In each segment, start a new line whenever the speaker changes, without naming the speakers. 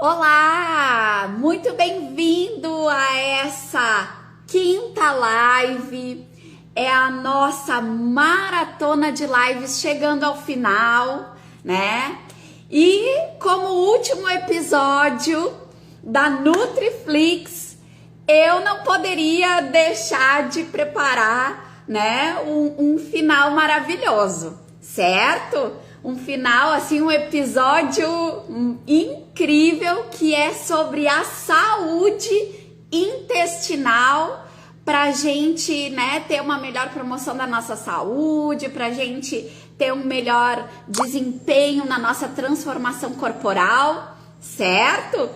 Olá, muito bem-vindo a essa quinta live. É a nossa maratona de lives chegando ao final, né? E como último episódio da Nutriflix, eu não poderia deixar de preparar, né, um final maravilhoso, certo? Um final, assim, um episódio incrível que é sobre a saúde intestinal pra gente, né, ter uma melhor promoção da nossa saúde, pra gente ter um melhor desempenho na nossa transformação corporal, certo?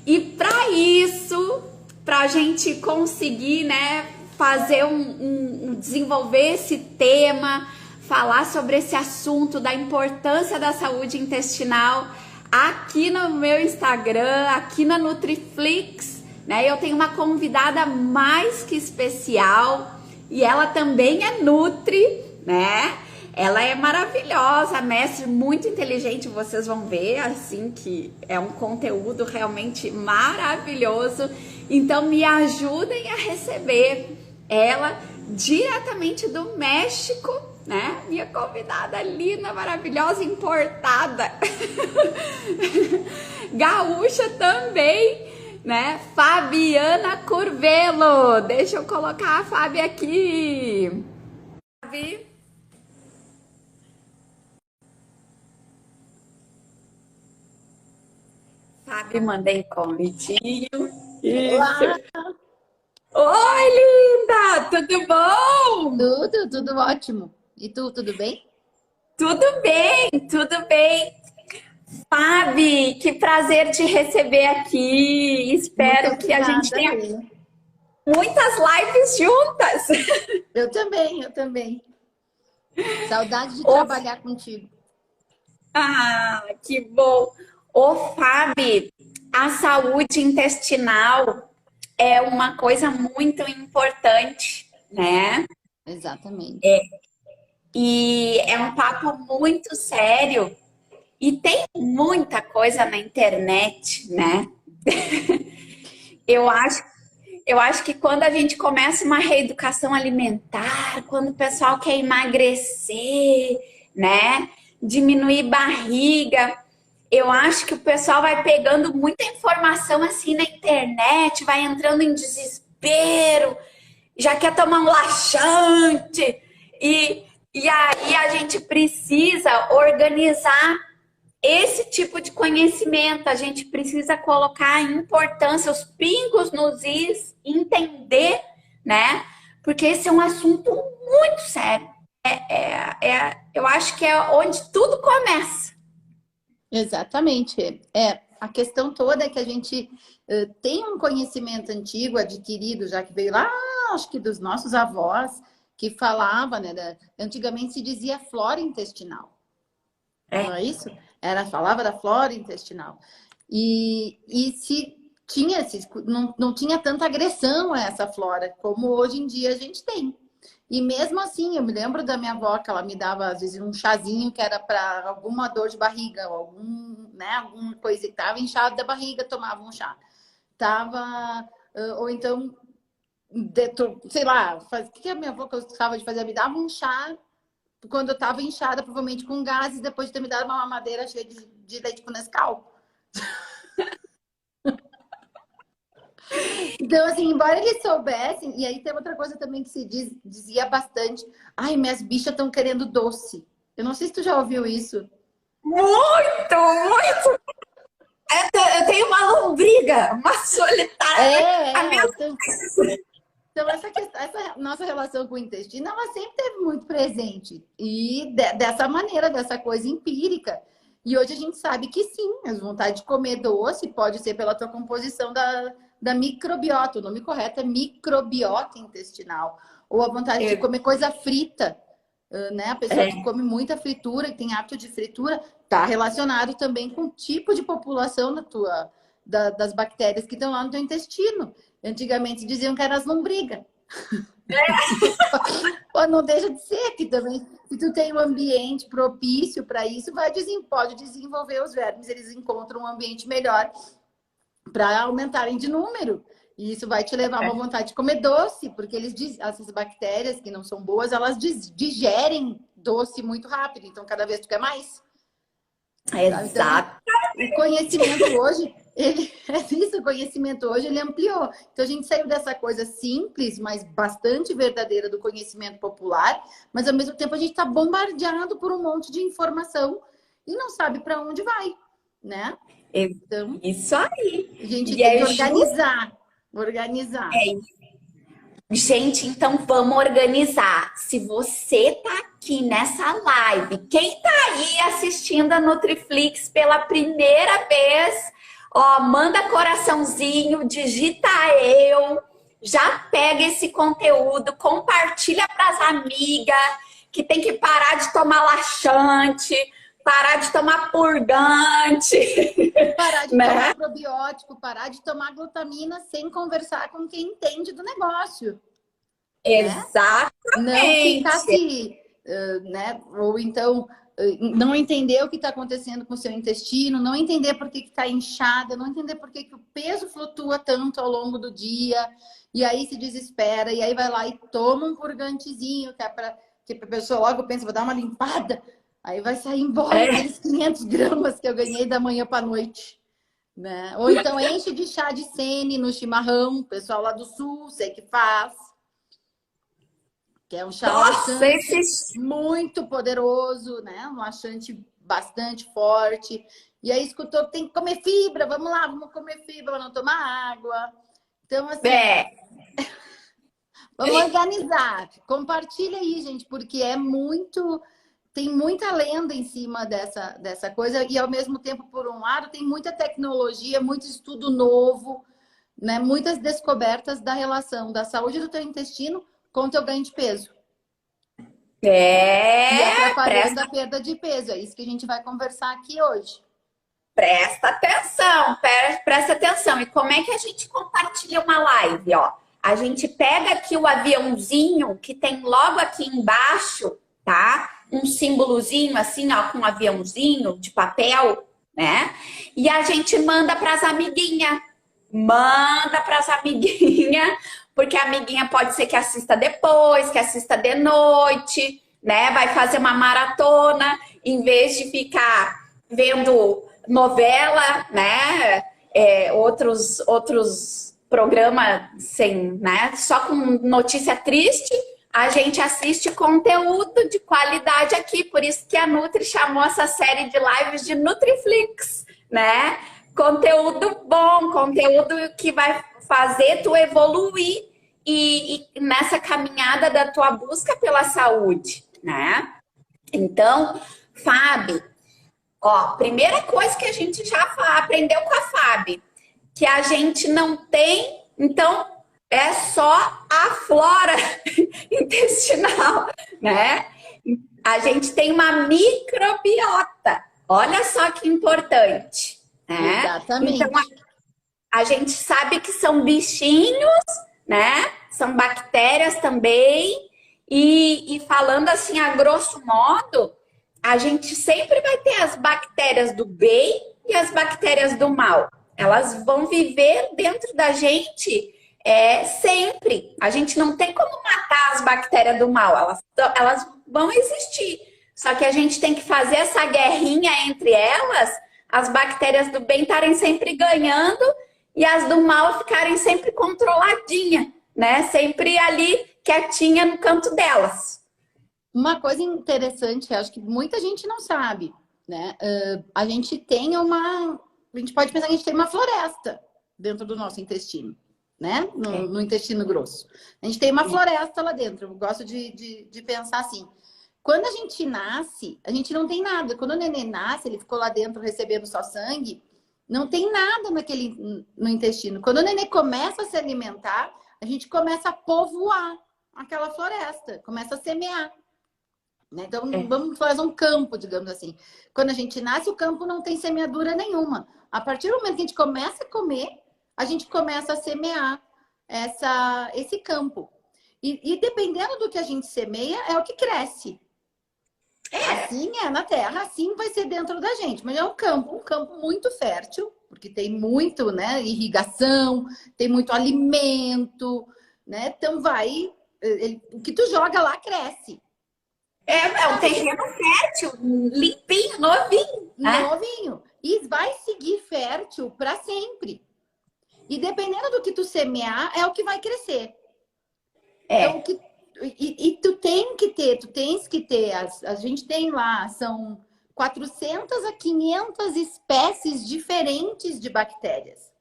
E para isso, pra gente conseguir, né, fazer desenvolver esse tema, falar sobre esse assunto da importância da saúde intestinal aqui no meu Instagram, aqui na Nutriflix, né? Eu tenho uma convidada mais que especial e ela também é Nutri, né? Ela é maravilhosa, mestre, muito inteligente, vocês vão ver, assim, que é um conteúdo realmente maravilhoso. Então me ajudem a receber ela diretamente do México, né? Minha convidada linda, maravilhosa, importada. Gaúcha também, né? Fabiana Curvelo. Deixa eu colocar a Fabi aqui. Fabi. Fabi, mandei convitinho. Isso.
Olá,
Oi, linda! Tudo bom?
tudo ótimo. E tu, tudo bem?
Tudo bem, tudo bem. Fabi, que prazer te receber aqui.
Muito
Espero que a gente
obrigada,
tenha
Lê.
muitas lives juntas.
Eu também. Saudade de
Ô,
trabalhar contigo.
que bom. Ô, Fabi, a saúde intestinal é uma coisa muito importante, né?
Exatamente.
E é um papo muito sério. E tem muita coisa na internet, né? Eu acho, eu acho que quando a gente começa uma reeducação alimentar, quando o pessoal quer emagrecer, né? Diminuir barriga, eu acho que o pessoal vai pegando muita informação assim na internet, vai entrando em desespero, já quer tomar um laxante, e, e aí a gente precisa organizar esse tipo de conhecimento, a gente precisa colocar a importância, os pingos nos is, entender, né? Porque esse é um assunto muito sério. Eu acho que é onde tudo começa.
Exatamente. A questão toda é que a gente tem um conhecimento antigo adquirido, já que veio lá, acho que dos nossos avós, que falava, né? Antigamente se dizia flora intestinal. Não
É,
é isso? Falava da flora intestinal. E se tinha, não tinha tanta agressão a essa flora, como hoje em dia a gente tem. E mesmo assim, eu me lembro da minha avó, que ela me dava, às vezes, um chazinho que era para alguma dor de barriga, alguma coisa que estava inchado da barriga, tomava um chá. Tava, ou então, sei lá, o que a minha avó gostava de fazer? Me dava um chá quando eu estava inchada, provavelmente com gases, depois de ter me dado uma mamadeira cheia de leite com Nescau. Então, assim, embora eles soubessem, e aí tem outra coisa também que dizia bastante, ai, minhas bichas estão querendo doce. Eu não sei se tu já ouviu isso.
muito, muito. Eu tenho uma lombriga, uma solitária. A minha...
Então essa nossa relação com o intestino, ela sempre teve muito presente. E dessa maneira, dessa coisa empírica. E hoje a gente sabe que sim, a vontade de comer doce pode ser pela tua composição da microbiota. O nome correto é microbiota intestinal. Ou a vontade de comer coisa frita. Né? A pessoa que come muita fritura, que tem hábito de fritura, está relacionado também com o tipo de população das bactérias que estão lá no teu intestino. Antigamente diziam que eram as lombrigas. Ou não deixa de ser, que também, se tu tem um ambiente propício para isso, pode desenvolver os vermes, eles encontram um ambiente melhor para aumentarem de número. E isso vai te levar a uma vontade de comer doce, porque essas bactérias que não são boas, elas digerem doce muito rápido. Então, cada vez tu quer mais.
Exato.
Então, o conhecimento hoje, o conhecimento hoje, ele ampliou. Então, a gente saiu dessa coisa simples, mas bastante verdadeira do conhecimento popular, mas, ao mesmo tempo, a gente está bombardeado por um monte de informação e não sabe para onde vai, né? Então,
isso aí.
a gente
E
tem que organizar.
Gente, então vamos organizar. Se você tá aqui nessa live, quem tá aí assistindo a Nutriflix pela primeira vez, ó, manda coraçãozinho, digita eu, já pega esse conteúdo, compartilha pras amigas que tem que parar de tomar laxante, parar de tomar purgante.
Parar de tomar probiótico, parar de tomar glutamina sem conversar com quem entende do negócio.
Exatamente.
Né? Não ficar se, né? Ou então não entender o que está acontecendo com o seu intestino, não entender por que está inchada, não entender por que o peso flutua tanto ao longo do dia, e aí se desespera, e aí vai lá e toma um purgantezinho, que é para que a pessoa logo pensa, vou dar uma limpada. Aí vai sair embora aqueles 500 gramas que eu ganhei da manhã para a noite. Né? Ou então enche de chá de sene no chimarrão, o pessoal lá do sul, sei que faz. Que é um chá laxante muito poderoso, né? Um laxante bastante forte. E aí escutou, tem que comer fibra, vamos lá, vamos comer fibra, não tomar água. Então, assim... Vamos organizar. Compartilha aí, gente, porque é muito... Tem muita lenda em cima dessa coisa e, ao mesmo tempo, por um lado, tem muita tecnologia, muito estudo novo, né? Muitas descobertas da relação da saúde do teu intestino com o teu ganho de peso. E atrapalhando a perda de peso. É isso que a gente vai conversar aqui hoje.
Presta atenção. E como é que a gente compartilha uma live, ó? A gente pega aqui o aviãozinho que tem logo aqui embaixo, tá? Um símbolozinho assim, ó, com um aviãozinho de papel, né? E a gente manda para as amiguinhas. Porque a amiguinha pode ser que assista depois, que assista de noite, né? Vai fazer uma maratona, em vez de ficar vendo novela, né? Outros programas sem, né? Só com notícia triste. A gente assiste conteúdo de qualidade aqui, por isso que a Nutri chamou essa série de lives de Nutriflix, né? Conteúdo bom, conteúdo que vai fazer tu evoluir e nessa caminhada da tua busca pela saúde, né? Então, Fábio, ó, primeira coisa que a gente já aprendeu com a Fábio, que a gente não tem, então... É só a flora intestinal, né? A gente tem uma microbiota. Olha só que importante, né?
Exatamente.
Então, a gente sabe que são bichinhos, né? São bactérias também. E falando assim, a grosso modo, a gente sempre vai ter as bactérias do bem e as bactérias do mal. Elas vão viver dentro da gente... sempre. A gente não tem como matar as bactérias do mal. Elas vão existir. Só que a gente tem que fazer essa guerrinha entre elas, as bactérias do bem estarem sempre ganhando e as do mal ficarem sempre controladinha, né? Sempre ali quietinha no canto delas.
Uma coisa interessante, acho que muita gente não sabe, né? A gente tem A gente pode pensar que a gente tem uma floresta dentro do nosso intestino. Né? No intestino grosso. A gente tem uma floresta lá dentro. Eu gosto de pensar assim. Quando a gente nasce, a gente não tem nada. Quando o neném nasce, ele ficou lá dentro recebendo só sangue, não tem nada no intestino. Quando o neném começa a se alimentar, a gente começa a povoar aquela floresta, começa a semear. Né? Então, vamos fazer um campo, digamos assim. Quando a gente nasce, o campo não tem semeadura nenhuma. A partir do momento que a gente começa a comer, a gente começa a semear esse campo. E dependendo do que a gente semeia, é o que cresce. Assim é na terra, assim vai ser dentro da gente. Mas é um campo muito fértil, porque tem muito, né, irrigação, tem muito alimento, né? Então o que tu joga lá cresce.
É um terreno fértil, limpinho, novinho, né?
Novinho. E vai seguir fértil para sempre. E dependendo do que tu semear, é o que vai crescer. Então, tu tens que ter, a gente tem lá, são 400 a 500 espécies diferentes de bactérias.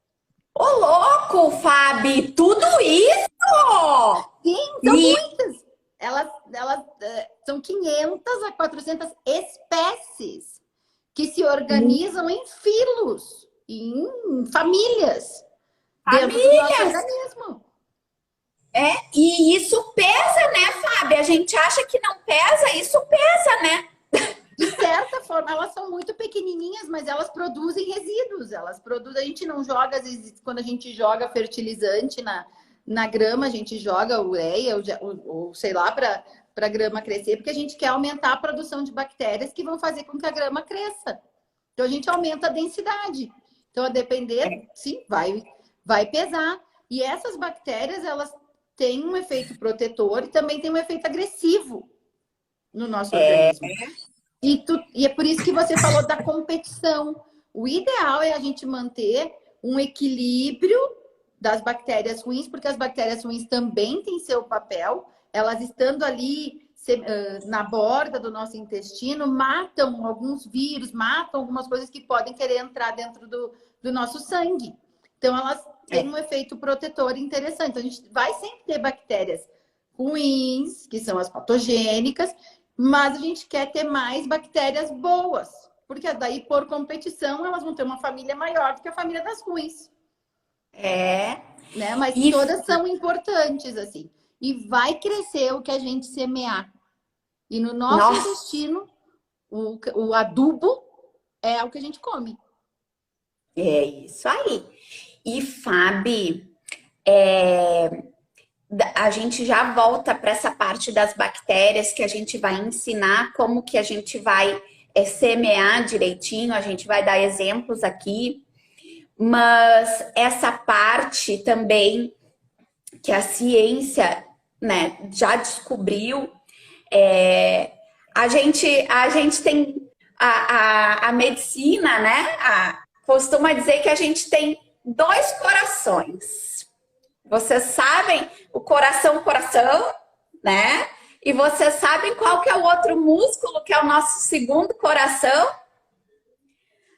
Ô, louco, Fabi, tudo isso!
Sim, são muitas. Elas são 500 a 400 espécies que se organizam em filos, em famílias, dentro do nosso organismo.
E isso pesa, né, Fábio? A gente acha que não pesa, isso pesa, né?
De certa forma, elas são muito pequenininhas, mas elas produzem resíduos. Elas produzem, a gente não joga, às vezes, quando a gente joga fertilizante na grama, a gente joga ureia ou sei lá, para a grama crescer, porque a gente quer aumentar a produção de bactérias que vão fazer com que a grama cresça. Então, a gente aumenta a densidade. Então, a depender, sim, vai pesar. E essas bactérias, elas tem um efeito protetor e também tem um efeito agressivo no nosso organismo. E é por isso que você falou da competição. O ideal é a gente manter um equilíbrio das bactérias ruins, porque as bactérias ruins também têm seu papel. Elas estando ali na borda do nosso intestino, matam alguns vírus, matam algumas coisas que podem querer entrar dentro do nosso sangue. Então, elas têm um efeito protetor interessante. Então, a gente vai sempre ter bactérias ruins, que são as patogênicas, mas a gente quer ter mais bactérias boas, porque daí, por competição, elas vão ter uma família maior do que a família das ruins. Né? Mas todas são importantes, assim. E vai crescer o que a gente semear. E no nosso intestino, o adubo é o que a gente come.
É isso aí. E, Fabi, a gente já volta para essa parte das bactérias que a gente vai ensinar como que a gente vai semear direitinho, a gente vai dar exemplos aqui, mas essa parte também que a ciência, né, já descobriu, a gente tem a medicina, né, costuma dizer que a gente tem 2 corações. Vocês sabem o coração, né? E vocês sabem qual que é o outro músculo, que é o nosso segundo coração?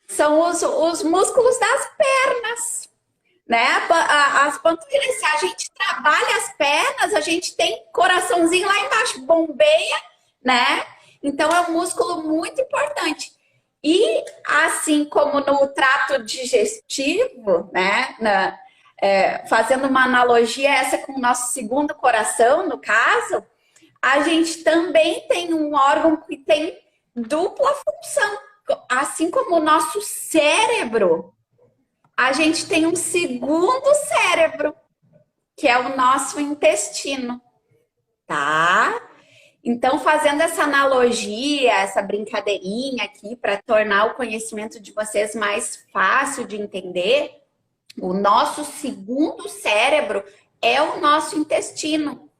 São os músculos das pernas, né? As panturrilhas, se a gente trabalha as pernas, a gente tem coraçãozinho lá embaixo, bombeia, né? Então, é um músculo muito importante. E assim como no trato digestivo, né? Fazendo uma analogia essa com o nosso segundo coração, no caso, a gente também tem um órgão que tem dupla função. Assim como o nosso cérebro, a gente tem um segundo cérebro, que é o nosso intestino, tá? Então, fazendo essa analogia, essa brincadeirinha aqui, para tornar o conhecimento de vocês mais fácil de entender, o nosso segundo cérebro é o nosso intestino.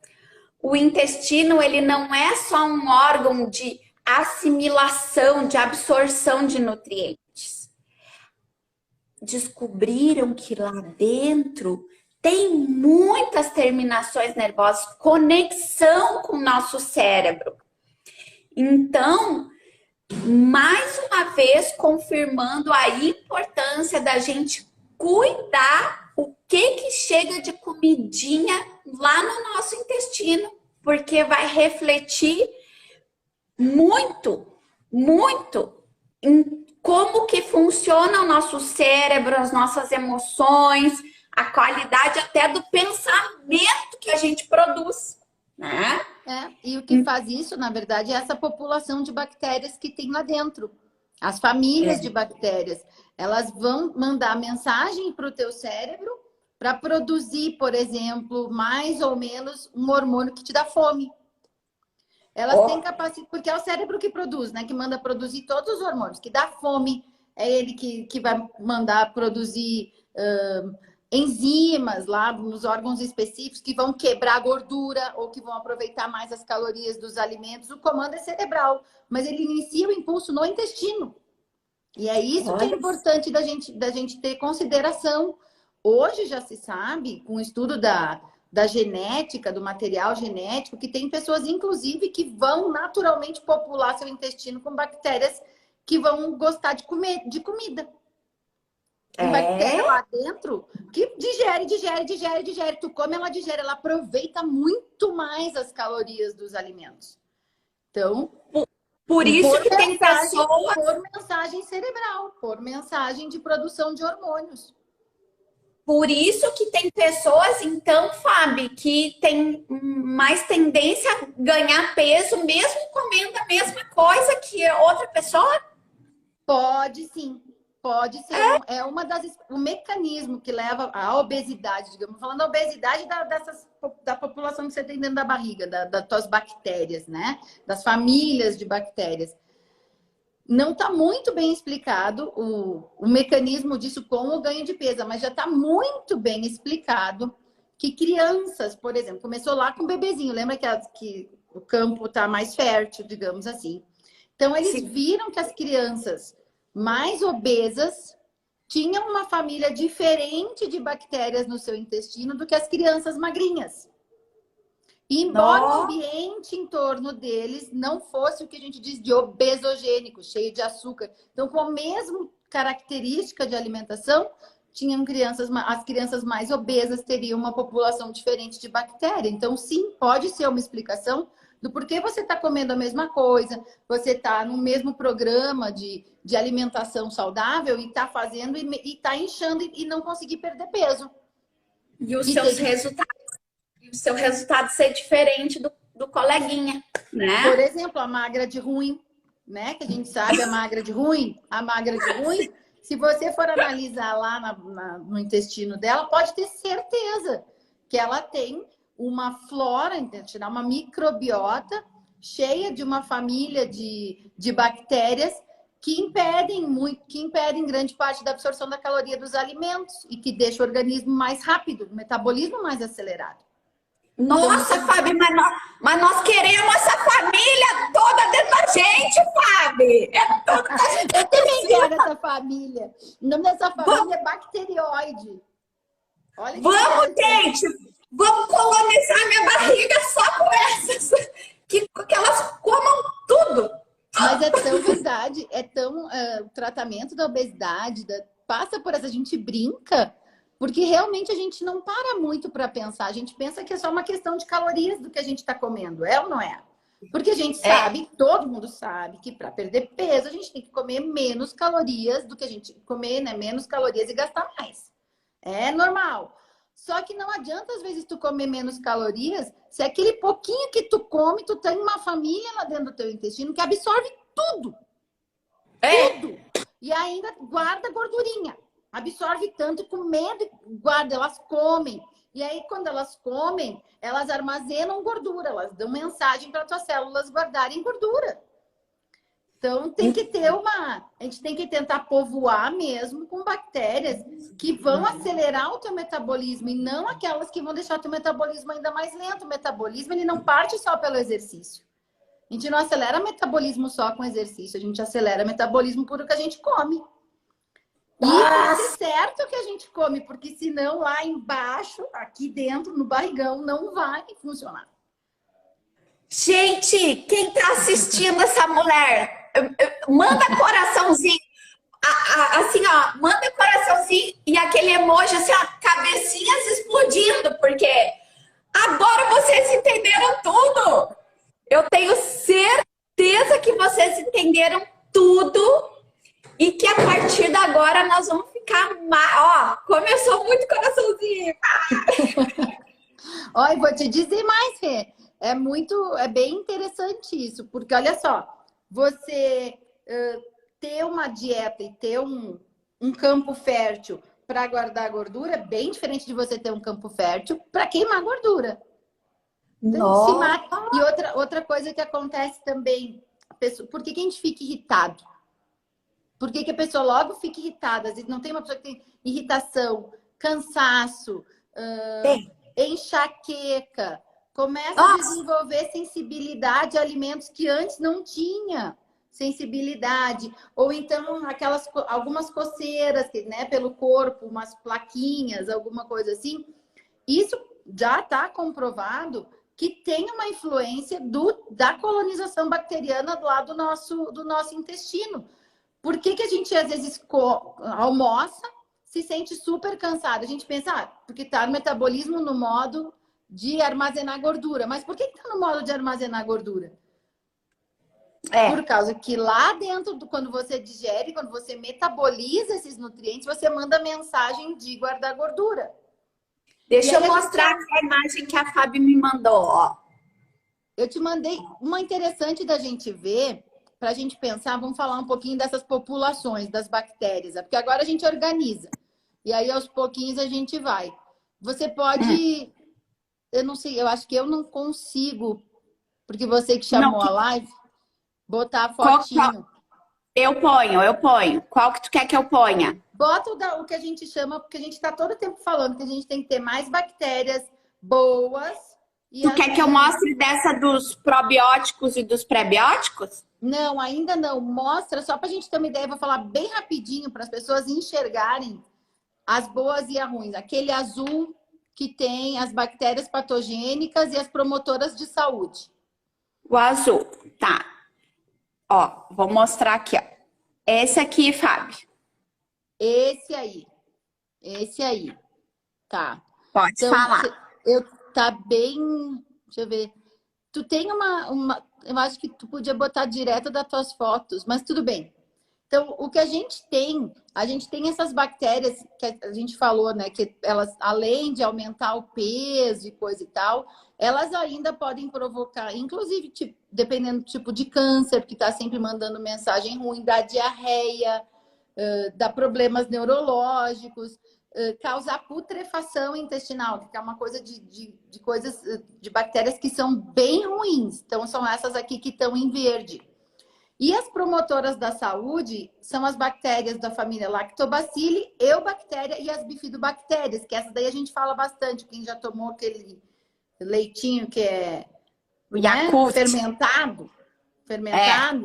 O intestino, ele não é só um órgão de assimilação, de absorção de nutrientes. Descobriram que lá dentro tem muitas terminações nervosas, conexão com o nosso cérebro. Então, mais uma vez, confirmando a importância da gente cuidar o que chega de comidinha lá no nosso intestino, porque vai refletir muito, muito em como que funciona o nosso cérebro, as nossas emoções, a qualidade até do pensamento que a gente produz, né?
E o que faz isso, na verdade, é essa população de bactérias que tem lá dentro. As famílias de bactérias, elas vão mandar mensagem para o teu cérebro para produzir, por exemplo, mais ou menos um hormônio que te dá fome. Elas têm capacidade, porque é o cérebro que produz, né? Que manda produzir todos os hormônios, que dá fome, é ele que vai mandar produzir enzimas lá nos órgãos específicos que vão quebrar a gordura ou que vão aproveitar mais as calorias dos alimentos. O comando é cerebral, mas ele inicia o impulso no intestino. E é isso que é
Olha.
importante da gente ter consideração. Hoje já se sabe, com o estudo da genética, do material genético, que tem pessoas, inclusive, que vão naturalmente popular seu intestino com bactérias que vão gostar de comer, de comida. Tem bactéria
É?
lá dentro que digere. Tu come, ela digere, ela aproveita muito mais as calorias dos alimentos. Então,
Por isso que tem pessoas.
por mensagem cerebral, por mensagem de produção de hormônios.
Por isso que tem pessoas, então, Fábio, que tem mais tendência a ganhar peso, mesmo comendo a mesma coisa que outra pessoa?
Pode sim, pode ser. É uma o mecanismo que leva à obesidade, digamos, falando da obesidade da população que você tem dentro da barriga, das tuas bactérias, né? Das famílias de bactérias. Não está muito bem explicado o mecanismo disso com o ganho de peso, mas já está muito bem explicado que crianças, por exemplo, começou lá com o bebezinho, lembra que o campo está mais fértil, digamos assim. Então, eles viram que as crianças mais obesas tinham uma família diferente de bactérias no seu intestino do que as crianças magrinhas. E embora o ambiente em torno deles não fosse o que a gente diz de obesogênico, cheio de açúcar. Então, com a mesma característica de alimentação, as crianças mais obesas teriam uma população diferente de bactéria. Então, sim, pode ser uma explicação do porquê você está comendo a mesma coisa, você está no mesmo programa de alimentação saudável e está fazendo e está inchando e não conseguir perder peso.
E os seus resultados. O seu resultado ser diferente do coleguinha, né?
Por exemplo, a magra de ruim, né? Que a gente sabe a magra de ruim. A magra de ruim, se você for analisar lá no intestino dela, pode ter certeza que ela tem uma flora intestinal, uma microbiota cheia de uma família de bactérias que impedem grande parte da absorção da caloria dos alimentos e que deixa o organismo mais rápido, o metabolismo mais acelerado.
Nossa, então, Fábio, mas nós queremos essa família toda dentro da gente, Fábio.
Eu também quero essa família. O nome dessa família é bacterióide.
Olha vamos, gente! Vamos colonizar minha barriga só com essas. Que elas comam tudo.
Mas é tão verdade, o tratamento da obesidade, passa por essa, a gente brinca. Porque realmente a gente não para muito para pensar. A gente pensa que é só uma questão de calorias do que a gente está comendo. É ou não é? Porque a gente sabe, todo mundo sabe, que para perder peso a gente tem que comer menos calorias do que a gente comer, né? Menos calorias e gastar mais. É normal. Só que não adianta, às vezes, tu comer menos calorias se aquele pouquinho que tu come, tu tem uma família lá dentro do teu intestino que absorve tudo. Tudo. E ainda guarda gordurinha. Absorve tanto com medo, guarda, elas comem. E aí, quando elas comem, elas armazenam gordura, elas dão mensagem para tuas células guardarem gordura. Então, tem que ter a gente tem que tentar povoar mesmo com bactérias que vão acelerar o teu metabolismo e não aquelas que vão deixar o teu metabolismo ainda mais lento. O metabolismo, ele não parte só pelo exercício. A gente não acelera o metabolismo só com exercício, a gente acelera o metabolismo por o que a gente come. E é certo que a gente come, porque senão lá embaixo, aqui dentro, no barrigão, não vai funcionar.
Gente, quem tá assistindo essa mulher, manda coraçãozinho, assim, ó, manda coraçãozinho e aquele emoji, assim, ó, cabecinhas explodindo, porque agora vocês entenderam tudo. Eu tenho certeza que vocês entenderam tudo. E que a partir de agora nós vamos ficar ó, começou muito coraçãozinho.
Olha, vou te dizer mais, Fê. É bem interessante isso, porque olha só, você ter uma dieta e ter um campo fértil para guardar gordura é bem diferente de você ter um campo fértil para queimar gordura. Então, e outra coisa que acontece também, por que a gente fica irritado? Por que que a pessoa logo fica irritada? Às vezes não tem uma pessoa que tem irritação, cansaço,
Tem.
enxaqueca, começa a
Nossa,
desenvolver sensibilidade a alimentos que antes não tinha sensibilidade, ou então algumas coceiras, né, pelo corpo, umas plaquinhas, alguma coisa assim. Isso já está comprovado que tem uma influência da colonização bacteriana lá do nosso intestino. Por que que a gente às vezes almoça, se sente super cansado? A gente pensa, porque está no metabolismo no modo de armazenar gordura. Mas por que está no modo de armazenar gordura? Por causa que lá dentro, quando você digere, quando você metaboliza esses nutrientes, você manda mensagem de guardar gordura.
deixa eu mostrar aqui a imagem que a Fábio me mandou, ó.
Eu te mandei uma interessante da gente ver, para a gente pensar, vamos falar um pouquinho dessas populações, das bactérias, porque agora a gente organiza. E aí, aos pouquinhos, a gente vai. Você pode... Eu não sei, eu acho que eu não consigo, porque você que chamou a live, botar a fotinho.
Eu ponho. Qual que tu quer que eu ponha?
Bota o que a gente chama, porque a gente está todo tempo falando que a gente tem que ter mais bactérias boas.
Tu quer que eu mostre dessa dos probióticos e dos prebióticos?
Não, ainda não. Mostra, só para a gente ter uma ideia, vou falar bem rapidinho para as pessoas enxergarem as boas e as ruins. Aquele azul que tem as bactérias patogênicas e as promotoras de saúde.
O azul, tá. Ó, vou mostrar aqui, ó. Esse aqui, Fábio.
Esse aí. Tá.
Pode
então,
falar.
Tá bem... Deixa eu ver. Tu tem eu acho que tu podia botar direto das tuas fotos, mas tudo bem. Então, o que a gente tem essas bactérias que a gente falou, né? Que elas, além de aumentar o peso e coisa e tal, elas ainda podem provocar, inclusive, dependendo do tipo de câncer, que está sempre mandando mensagem ruim, da diarreia, dá problemas neurológicos, causar putrefação intestinal, que é uma coisa de coisas, de bactérias que são bem ruins. Então, são essas aqui que estão em verde. E as promotoras da saúde são as bactérias da família Lactobacilli, Eubactéria e as bifidobactérias, que essas daí a gente fala bastante. Quem já tomou aquele leitinho que é fermentado,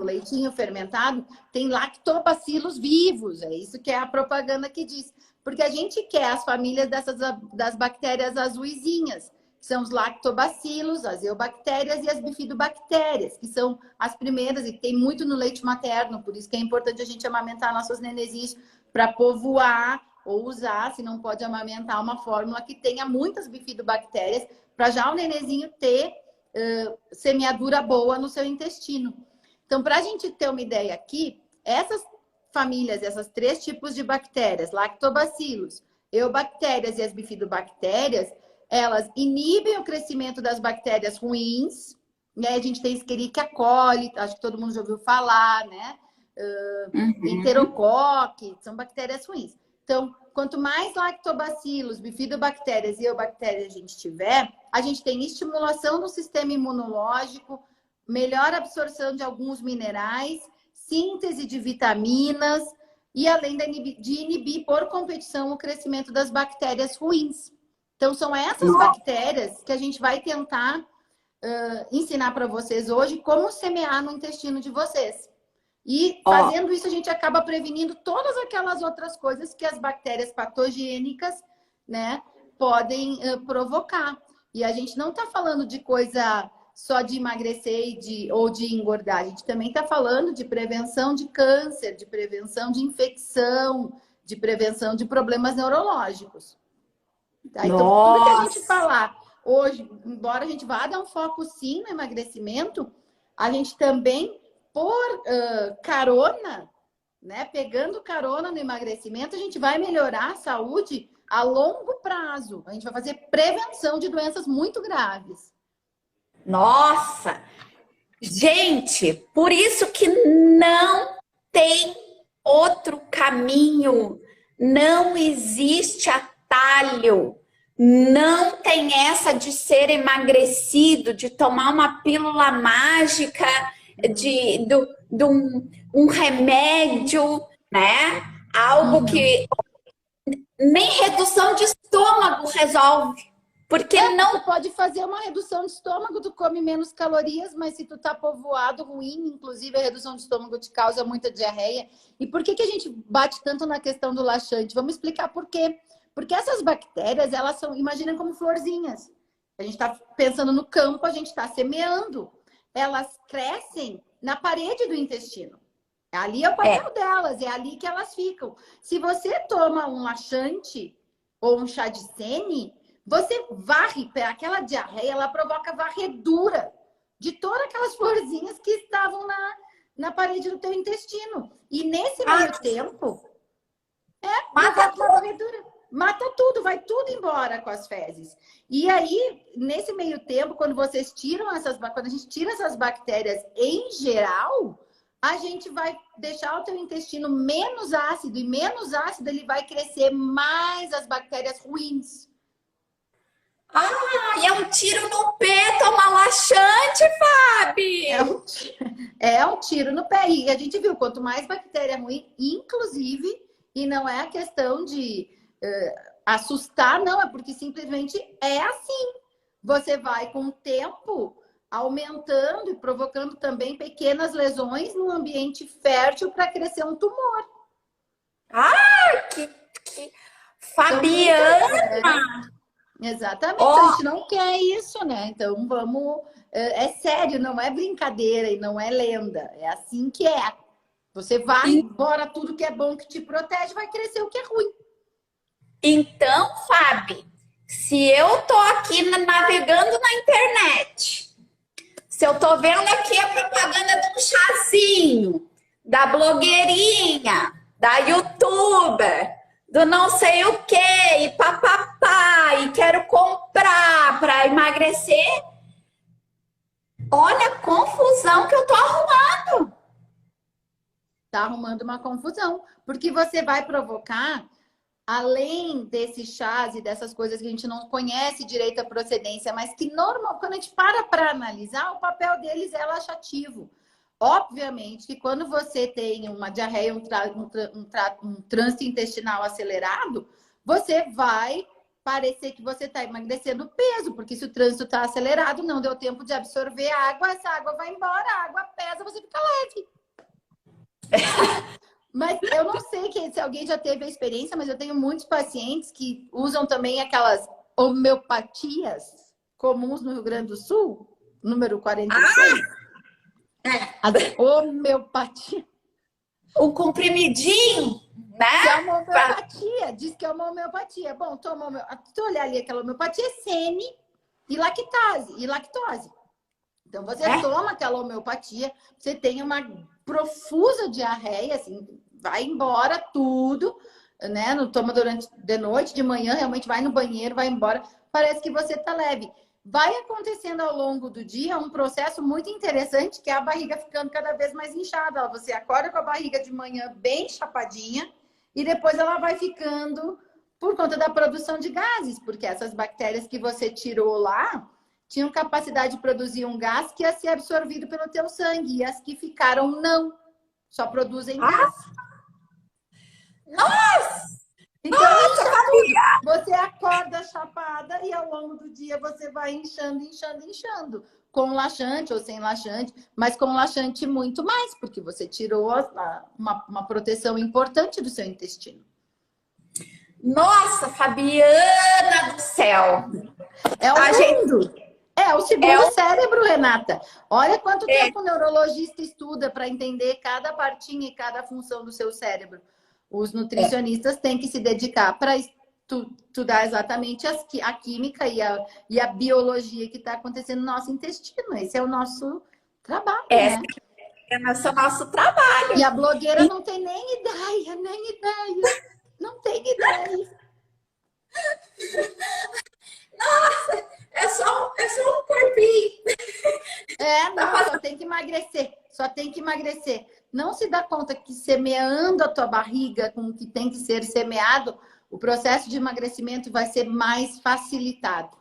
leitinho fermentado, tem lactobacilos vivos. É isso que é a propaganda que diz. Porque a gente quer as famílias das bactérias azuisinhas, que são os lactobacilos, as eubactérias e as bifidobactérias, que são as primeiras e tem muito no leite materno. Por isso que é importante a gente amamentar nossos nenezinhos para povoar ou usar, se não pode amamentar, uma fórmula que tenha muitas bifidobactérias, para já o nenezinho ter semeadura boa no seu intestino. Então, para a gente ter uma ideia aqui, essas famílias, essas 3 tipos de bactérias, lactobacilos, eubactérias e as bifidobactérias, elas inibem o crescimento das bactérias ruins, né? A gente tem Escherichia coli, acho que todo mundo já ouviu falar, né? Enterocoque, são bactérias ruins. Então, quanto mais lactobacilos, bifidobactérias e eubactérias a gente tiver, a gente tem estimulação do sistema imunológico, melhor absorção de alguns minerais, síntese de vitaminas e além de inibir por competição o crescimento das bactérias ruins. Então, são essas bactérias que a gente vai tentar ensinar para vocês hoje como semear no intestino de vocês. E fazendo isso, a gente acaba prevenindo todas aquelas outras coisas que as bactérias patogênicas, né, podem provocar. E a gente não está falando de coisa só de emagrecer ou de engordar. A gente também está falando de prevenção de câncer, de prevenção de infecção, de prevenção de problemas neurológicos. Tá? Então, tudo que a gente falar hoje, embora a gente vá dar um foco sim no emagrecimento, a gente também, por carona, né, pegando carona no emagrecimento, a gente vai melhorar a saúde a longo prazo. A gente vai fazer prevenção de doenças muito graves.
Nossa! Gente, por isso que não tem outro caminho, não existe atalho, não tem essa de ser emagrecido, de tomar uma pílula mágica, de um remédio né? Algo que nem redução de estômago resolve. Porque não.
Tu pode fazer uma redução de estômago, tu come menos calorias, mas se tu tá povoado, ruim, inclusive a redução de estômago te causa muita diarreia. E por que que a gente bate tanto na questão do laxante? Vamos explicar por quê. Porque essas bactérias, elas são, imagina como florzinhas. A gente está pensando no campo, a gente está semeando. Elas crescem na parede do intestino. Ali é o papel delas, é ali que elas ficam. Se você toma um laxante ou um chá de sene, você varre, aquela diarreia, ela provoca varredura de todas aquelas florzinhas que estavam na parede do teu intestino. E nesse meio tempo, provoca uma varredura. Mata tudo, vai tudo embora com as fezes. E aí, nesse meio tempo, quando vocês tiram quando a gente tira essas bactérias em geral, a gente vai deixar o teu intestino menos ácido, e menos ácido ele vai crescer mais as bactérias ruins.
E é um tiro no pé tomar laxante, Fábio!
É um tiro no pé. E a gente viu, quanto mais bactéria ruim, inclusive, e não é a questão de assustar, não, é porque simplesmente é assim. Você vai com o tempo aumentando e provocando também pequenas lesões no ambiente fértil para crescer um tumor.
Que Fabiana!
Exatamente, a gente não quer isso, né? Então vamos. É sério, não é brincadeira e não é lenda. É assim que é. Você vai embora tudo que é bom que te protege, vai crescer o que é ruim.
Então, Fábio, se eu tô aqui navegando na internet, se eu tô vendo aqui a propaganda de um chazinho, da blogueirinha, da youtuber, do não sei o que, e papapá, e quero comprar para emagrecer, olha a confusão que eu tô arrumando.
Tá arrumando uma confusão, porque você vai provocar, além desses chás e dessas coisas que a gente não conhece direito a procedência, mas que normal, quando a gente para analisar, o papel deles é laxativo. Obviamente que quando você tem uma diarreia, um trânsito intestinal acelerado, você vai parecer que você está emagrecendo peso, porque se o trânsito está acelerado, não deu tempo de absorver a água, essa água vai embora, a água pesa, você fica leve. Mas eu não sei se alguém já teve a experiência, mas eu tenho muitos pacientes que usam também aquelas homeopatias comuns no Rio Grande do Sul, número 46. A homeopatia.
O comprimidinho, né?
Que é uma homeopatia, diz que é uma homeopatia. Bom, se tu olhar ali aquela homeopatia, é sene e lactose. Então, você toma aquela homeopatia, você tem uma profusa diarreia, assim, vai embora tudo, né? Não toma durante de noite, de manhã, realmente vai no banheiro, vai embora, parece que você tá leve. Vai acontecendo ao longo do dia um processo muito interessante, que é a barriga ficando cada vez mais inchada. Você acorda com a barriga de manhã bem chapadinha e depois ela vai ficando por conta da produção de gases, porque essas bactérias que você tirou lá tinham capacidade de produzir um gás que ia ser absorvido pelo teu sangue, e as que ficaram não, só produzem gás.
Nossa!
Então, você acorda chapada e ao longo do dia você vai inchando. Com laxante ou sem laxante, mas com laxante muito mais, porque você tirou uma proteção importante do seu intestino.
Nossa, Fabiana do céu!
É o mundo. É o segundo cérebro, Renata. Olha quanto tempo o neurologista estuda para entender cada partinha e cada função do seu cérebro. Os nutricionistas têm que se dedicar para estudar exatamente a química e a biologia que está acontecendo no nosso intestino. Esse é o nosso trabalho, né?
Esse é o nosso trabalho.
E a blogueira não tem nem ideia. Não tem ideia.
Nossa, é só um corpinho.
Só tem que emagrecer. Não se dá conta que semeando a tua barriga com o que tem que ser semeado, o processo de emagrecimento vai ser mais facilitado.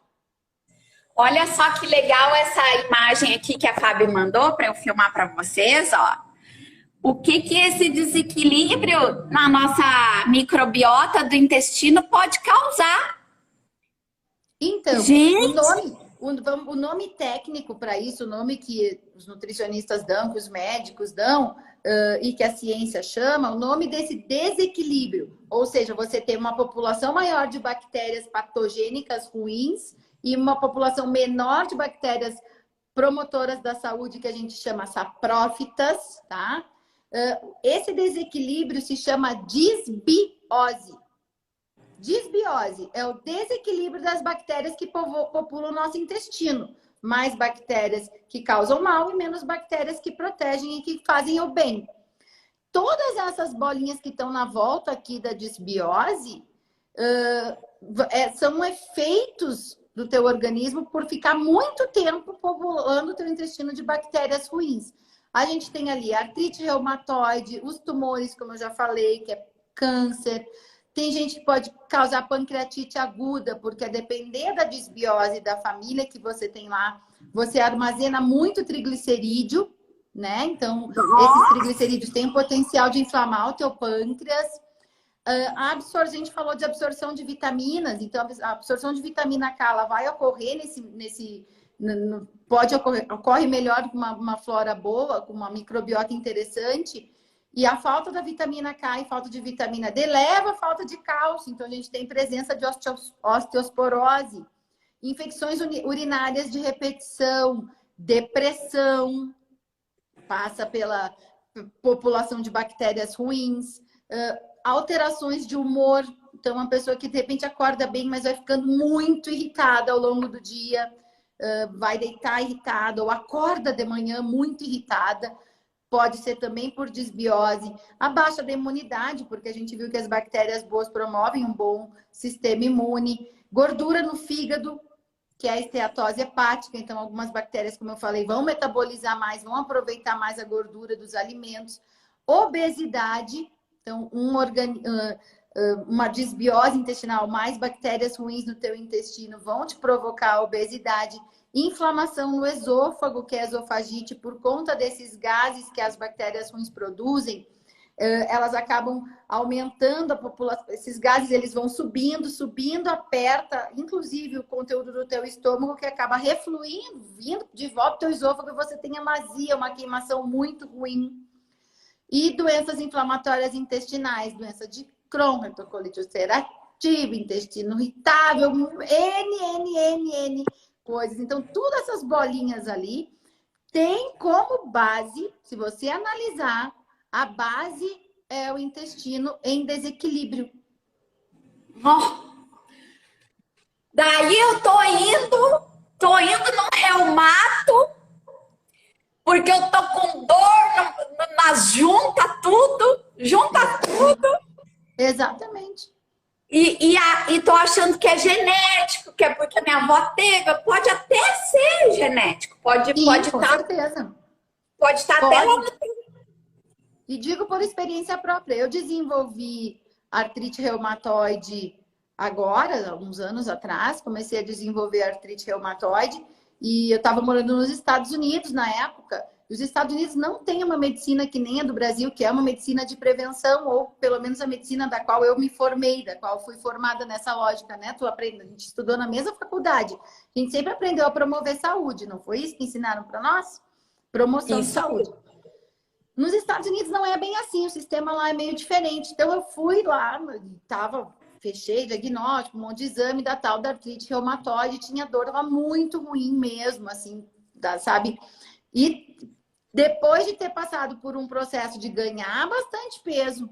Olha só que legal essa imagem aqui que a Fábio mandou para eu filmar para vocês, ó. O que que esse desequilíbrio na nossa microbiota do intestino pode causar?
Então,
Gente,
o nome técnico para isso, o nome que os nutricionistas dão, que os médicos dão, e que a ciência chama, o nome desse desequilíbrio. Ou seja, você tem uma população maior de bactérias patogênicas ruins e uma população menor de bactérias promotoras da saúde, que a gente chama saprófitas, tá? Esse desequilíbrio se chama disbiose. Disbiose é o desequilíbrio das bactérias que populam o nosso intestino. Mais bactérias que causam mal e menos bactérias que protegem e que fazem o bem. Todas essas bolinhas que estão na volta aqui da disbiose são efeitos do teu organismo por ficar muito tempo populando o teu intestino de bactérias ruins. A gente tem ali artrite reumatoide, os tumores, como eu já falei, que é câncer. Tem gente que pode causar pancreatite aguda, porque a depender da disbiose da família que você tem lá, você armazena muito triglicerídeo, né? Então, esses triglicerídeos têm o potencial de inflamar o teu pâncreas. A gente falou de absorção de vitaminas, então a absorção de vitamina K ela vai ocorrer ocorre melhor com uma flora boa, com uma microbiota interessante. E a falta da vitamina K e falta de vitamina D leva a falta de cálcio. Então, a gente tem presença de osteosporose, infecções urinárias de repetição, depressão, passa pela população de bactérias ruins, alterações de humor. Então, uma pessoa que, de repente, acorda bem, mas vai ficando muito irritada ao longo do dia, vai deitar irritada ou acorda de manhã muito irritada. Pode ser também por disbiose, a baixa da imunidade, porque a gente viu que as bactérias boas promovem um bom sistema imune, gordura no fígado, que é a esteatose hepática, então algumas bactérias, como eu falei, vão metabolizar mais, vão aproveitar mais a gordura dos alimentos, obesidade, então uma disbiose intestinal, mais bactérias ruins no teu intestino vão te provocar obesidade, inflamação no esôfago, que é a esofagite, por conta desses gases que as bactérias ruins produzem, elas acabam aumentando a população. Esses gases eles vão subindo, aperta, inclusive o conteúdo do teu estômago, que acaba refluindo, vindo de volta ao teu esôfago, e você tem hemazia, uma queimação muito ruim. E doenças inflamatórias intestinais, doença de Crohn, retocolite ulcerativa, intestino irritável, N coisas. Então, todas essas bolinhas ali tem como base, se você analisar, a base é o intestino em desequilíbrio.
oh, daí eu tô indo no reumato, porque eu tô com dor nas juntas, junta tudo.
Exatamente.
E tô achando que é genético, que é porque a minha avó teve. Pode até ser genético. Pode
Com
estar.
certeza.
Pode estar até lá no...
E digo por experiência própria. Eu desenvolvi artrite reumatoide agora, alguns anos atrás. Comecei a desenvolver artrite reumatoide. E eu estava morando nos Estados Unidos na época. Os Estados Unidos não têm uma medicina que nem a do Brasil, que é uma medicina de prevenção, ou pelo menos a medicina da qual eu me formei, da qual fui formada nessa lógica, né? A gente estudou na mesma faculdade. A gente sempre aprendeu a promover saúde, não foi isso que ensinaram para nós? Promoção de saúde. Nos Estados Unidos não é bem assim, o sistema lá é meio diferente. Então eu fui lá, fechei diagnóstico, um monte de exame da tal da artrite reumatoide, tinha dor, estava muito ruim mesmo, assim, sabe? E depois de ter passado por um processo de ganhar bastante peso,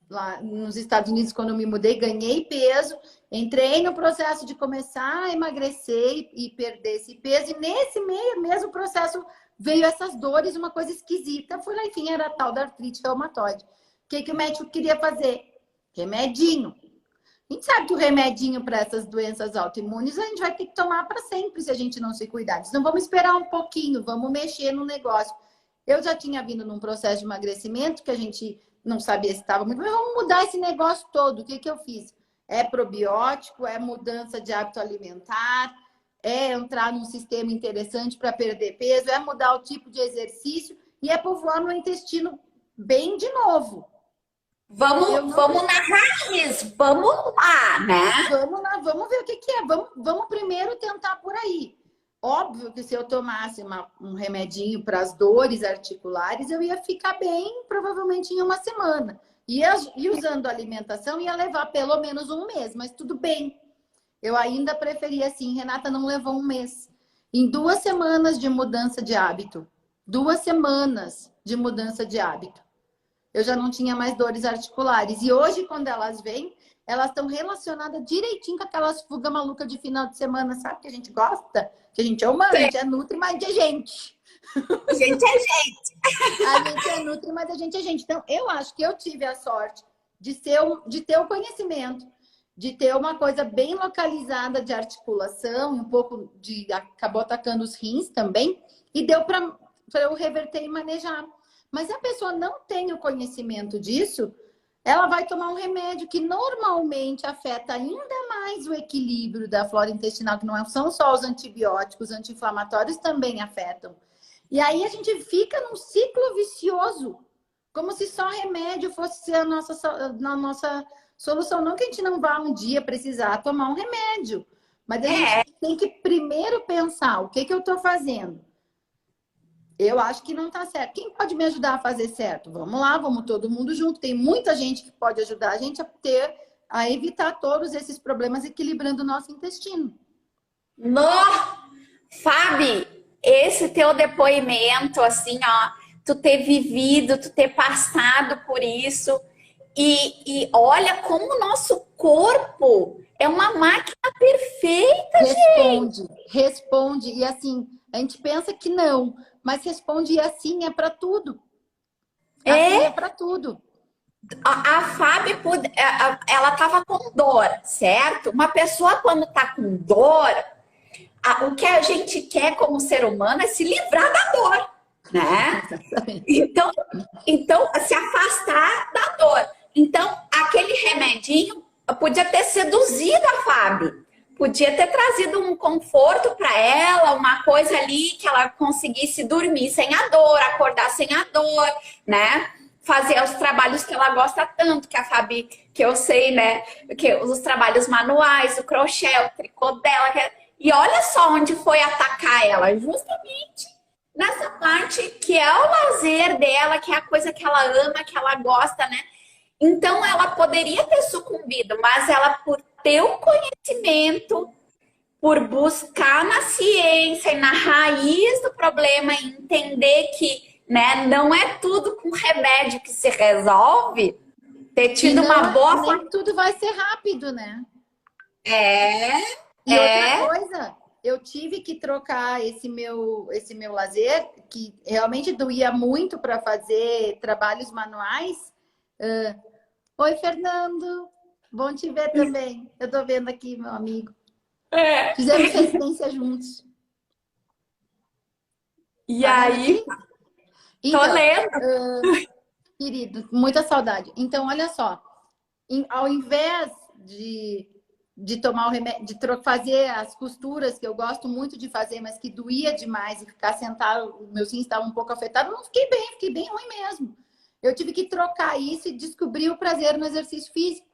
lá nos Estados Unidos, quando eu me mudei, ganhei peso, entrei no processo de começar a emagrecer e perder esse peso, e nesse mesmo processo veio essas dores, uma coisa esquisita. Fui lá, enfim, era a tal da artrite reumatoide. O que o médico queria fazer? Remedinho. A gente sabe que o remedinho para essas doenças autoimunes a gente vai ter que tomar para sempre se a gente não se cuidar. Então vamos esperar um pouquinho, vamos mexer no negócio. Eu já tinha vindo num processo de emagrecimento que a gente não sabia se estava muito, mas vamos mudar esse negócio todo. O que eu fiz? É probiótico, é mudança de hábito alimentar, é entrar num sistema interessante para perder peso, é mudar o tipo de exercício e é povoar meu intestino bem de novo.
Vamos na raiz, vamos lá, né?
Vamos lá, vamos ver o que é. Vamos primeiro tentar por aí. Óbvio que se eu tomasse um remedinho para as dores articulares, eu ia ficar bem, provavelmente em uma semana. E usando a alimentação, ia levar pelo menos um mês, mas tudo bem. Eu ainda preferia assim, Renata não levou um mês. Em 2 semanas de mudança de hábito, 2 semanas de mudança de hábito, eu já não tinha mais dores articulares. E hoje, quando elas vêm, elas estão relacionadas direitinho com aquelas fugas malucas de final de semana, sabe? Que a gente gosta, que a gente é humano, a gente é nutri, mas é gente.
Gente é gente.
A gente é nutri, mas a gente é gente. Então, eu acho que eu tive a sorte de ter o conhecimento, de ter uma coisa bem localizada de articulação, um pouco acabou atacando os rins também, e deu para eu reverter e manejar. Mas se a pessoa não tem o conhecimento disso, ela vai tomar um remédio que normalmente afeta ainda mais o equilíbrio da flora intestinal, que não são só os antibióticos, os anti-inflamatórios também afetam. E aí a gente fica num ciclo vicioso, como se só remédio fosse a nossa solução. Não que a gente não vá um dia precisar tomar um remédio, mas a gente tem que primeiro pensar o que eu estou fazendo. Eu acho que não está certo. Quem pode me ajudar a fazer certo? Vamos lá, vamos todo mundo junto. Tem muita gente que pode ajudar a gente a evitar todos esses problemas, equilibrando o nosso intestino.
Fábio, esse teu depoimento, assim, ó, tu ter vivido, tu ter passado por isso, e olha como o nosso corpo é uma máquina perfeita, gente.
Responde. E assim, a gente pensa que não, mas responde e assim é para tudo. Assim é para tudo.
A Fábio, ela tava com dor, certo? Uma pessoa quando tá com dor, o que a gente quer como ser humano é se livrar da dor, né? Então se afastar da dor. Então, aquele remedinho podia ter seduzido a Fábio. Podia ter trazido um conforto para ela, uma coisa ali que ela conseguisse dormir sem a dor, acordar sem a dor, né? Fazer os trabalhos que ela gosta tanto, que a Fabi, que eu sei, né? Que os trabalhos manuais, o crochê, o tricô dela. E olha só onde foi atacar ela, justamente nessa parte que é o lazer dela, que é a coisa que ela ama, que ela gosta, né? Então ela poderia ter sucumbido, mas ela, por ter o conhecimento, por buscar na ciência e na raiz do problema e entender que, né, não é tudo com remédio que se resolve, ter tido uma boa...
Nem tudo vai ser rápido, né?
E
outra coisa, eu tive que trocar esse meu lazer, que realmente doía muito para fazer trabalhos manuais. Oi, Fernando. Bom te ver também. Eu tô vendo aqui, meu amigo. Fizemos residência juntos.
E aí?
Então,
tô lendo.
Querido, muita saudade. Então, olha só. Ao invés de tomar o remédio, de fazer as costuras que eu gosto muito de fazer, mas que doía demais e ficar sentado, meus rins estavam um pouco afetados, não fiquei bem ruim mesmo. Eu tive que trocar isso e descobrir o prazer no exercício físico.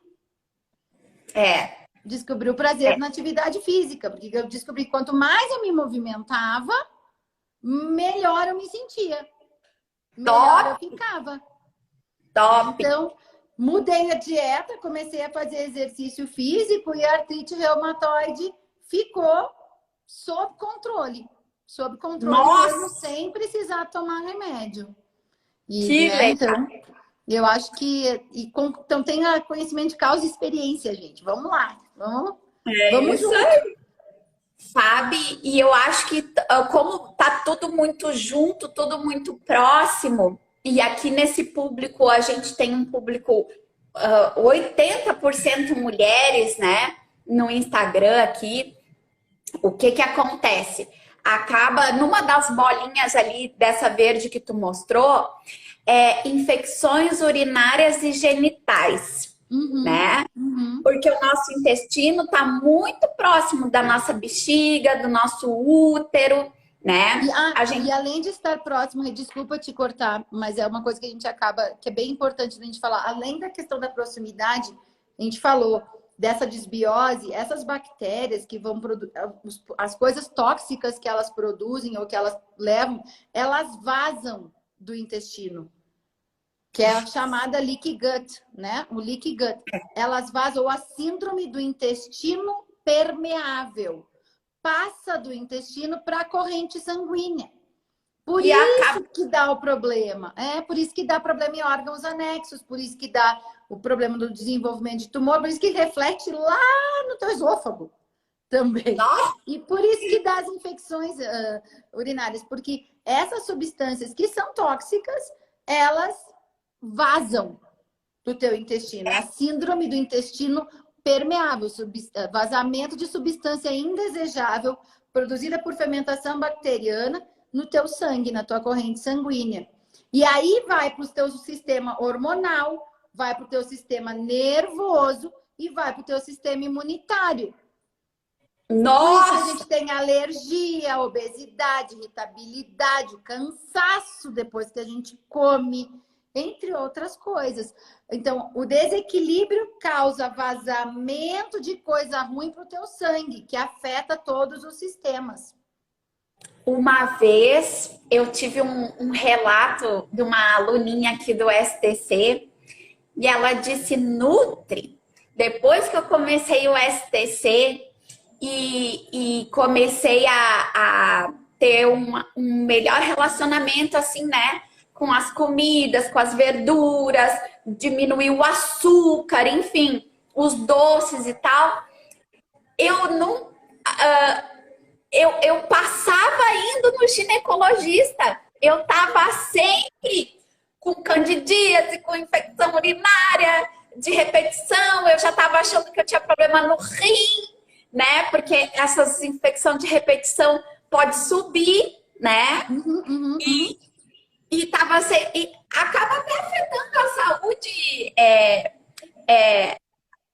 Descobri o prazer na atividade física, porque eu descobri que quanto mais eu me movimentava, melhor eu me sentia. Melhor eu ficava. Então, mudei a dieta, comecei a fazer exercício físico e a artrite reumatoide ficou sob controle. Sob controle mesmo, sem precisar tomar remédio. Então, eu acho que... Então, tenha conhecimento de causa e experiência, gente. Vamos lá. Vamos junto.
Fábio, e eu acho que como tá tudo muito junto, tudo muito próximo, e aqui nesse público, a gente tem um público 80% mulheres, né? No Instagram aqui, o que acontece? Acaba, numa das bolinhas ali, dessa verde que tu mostrou, infecções urinárias e genitais, né? Porque o nosso intestino tá muito próximo da nossa bexiga, do nosso útero, né? A
E
gente
além de estar próximo, e desculpa te cortar, mas é uma coisa que a gente acaba, que é bem importante a gente falar, além da questão da proximidade, a gente falou dessa desbiose, essas bactérias que vão produzir, as coisas tóxicas que elas produzem ou que elas levam, elas vazam do intestino, que é a chamada leaky gut, né? O leaky gut. Elas vazam, ou a síndrome do intestino permeável. Passa do intestino para a corrente sanguínea. Por
e
isso
acaba
que dá o problema. É por isso que dá problema em órgãos anexos, por isso que dá o problema do desenvolvimento de tumor, por isso que reflete lá no teu esôfago também. E por isso que dá as infecções urinárias, porque essas substâncias que são tóxicas, elas vazam do teu intestino. É a síndrome do intestino permeável, vazamento de substância indesejável produzida por fermentação bacteriana no teu sangue, na tua corrente sanguínea. E aí vai para o teu sistema hormonal, vai para o teu sistema nervoso e vai para o teu sistema imunitário. Por isso que a
nossa,
gente tem alergia, obesidade, irritabilidade, cansaço depois que a gente come, entre outras coisas. Então, o desequilíbrio causa vazamento de coisa ruim para o teu sangue, que afeta todos os sistemas.
uma vez eu tive um relato de uma aluninha aqui do STC e ela disse: Nutri, depois que eu comecei o STC e comecei a ter um melhor relacionamento, assim, né? Com as comidas, com as verduras, diminuir o açúcar, enfim, os doces e tal. Eu não. Eu passava indo no ginecologista, eu tava sempre com candidíase, com infecção urinária, de repetição, eu já tava achando que eu tinha problema no rim, né? Porque essas infecções de repetição pode subir, né? E, e acaba me afetando a saúde,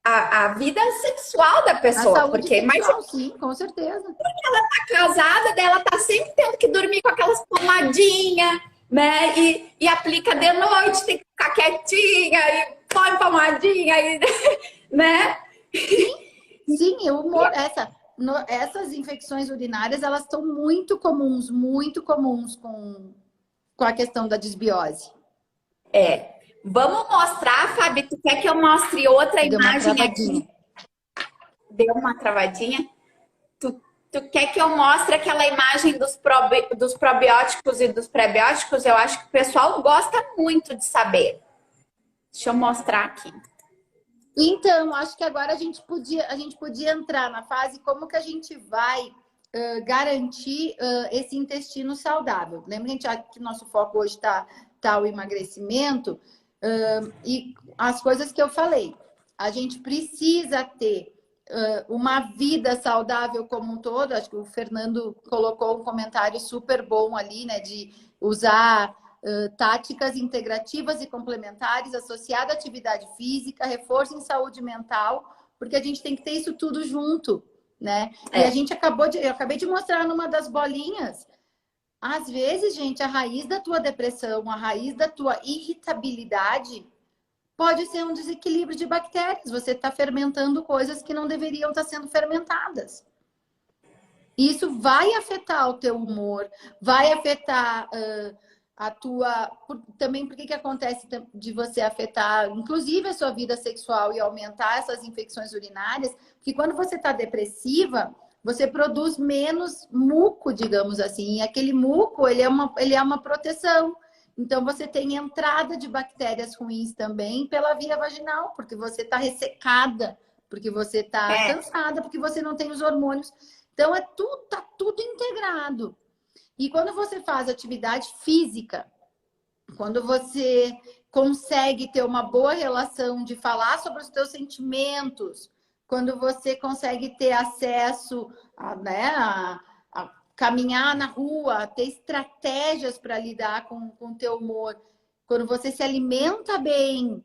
a vida sexual da
A
pessoa,
saúde
porque mais
sexual, sim, com certeza.
casada dela tá sempre tendo que dormir com aquelas pomadinhas, né? E aplica de noite, tem que ficar quietinha e põe pomadinha, e, né?
Sim, o humor, essas infecções urinárias, elas estão muito comuns com a questão da desbiose.
É. Vamos mostrar, Fábio? Tu quer que eu mostre outra
Deu uma
imagem
travadinha.
aqui? Deu uma travadinha? Tu, tu quer que eu mostre aquela imagem dos probióticos e dos prebióticos? Eu acho que o pessoal gosta muito de saber. Deixa eu mostrar aqui.
Então, acho que agora a gente podia entrar na fase como que a gente vai garantir esse intestino saudável. Lembra que nosso foco hoje tá o emagrecimento e as coisas que eu falei. A gente precisa ter uma vida saudável como um todo. Acho que o Fernando colocou um comentário super bom ali, né? De usar táticas integrativas e complementares associadas à atividade física, reforço em saúde mental, porque a gente tem que ter isso tudo junto, né? E eu acabei de mostrar numa das bolinhas. Às vezes, gente, a raiz da tua depressão, a raiz da tua irritabilidade pode ser um desequilíbrio de bactérias. Você está fermentando coisas que não deveriam estar sendo fermentadas. Isso vai afetar o teu humor, vai afetar a tua... Também por que acontece de você afetar, inclusive, a sua vida sexual e aumentar essas infecções urinárias? Porque quando você está depressiva, você produz menos muco, digamos assim. E aquele muco, ele é uma proteção. Então, você tem entrada de bactérias ruins também pela via vaginal, porque você está ressecada, porque você está cansada, porque você não tem os hormônios. Então, tá tudo integrado. E quando você faz atividade física, quando você consegue ter uma boa relação de falar sobre os teus sentimentos, quando você consegue ter acesso a caminhar na rua, ter estratégias para lidar com o teu humor, quando você se alimenta bem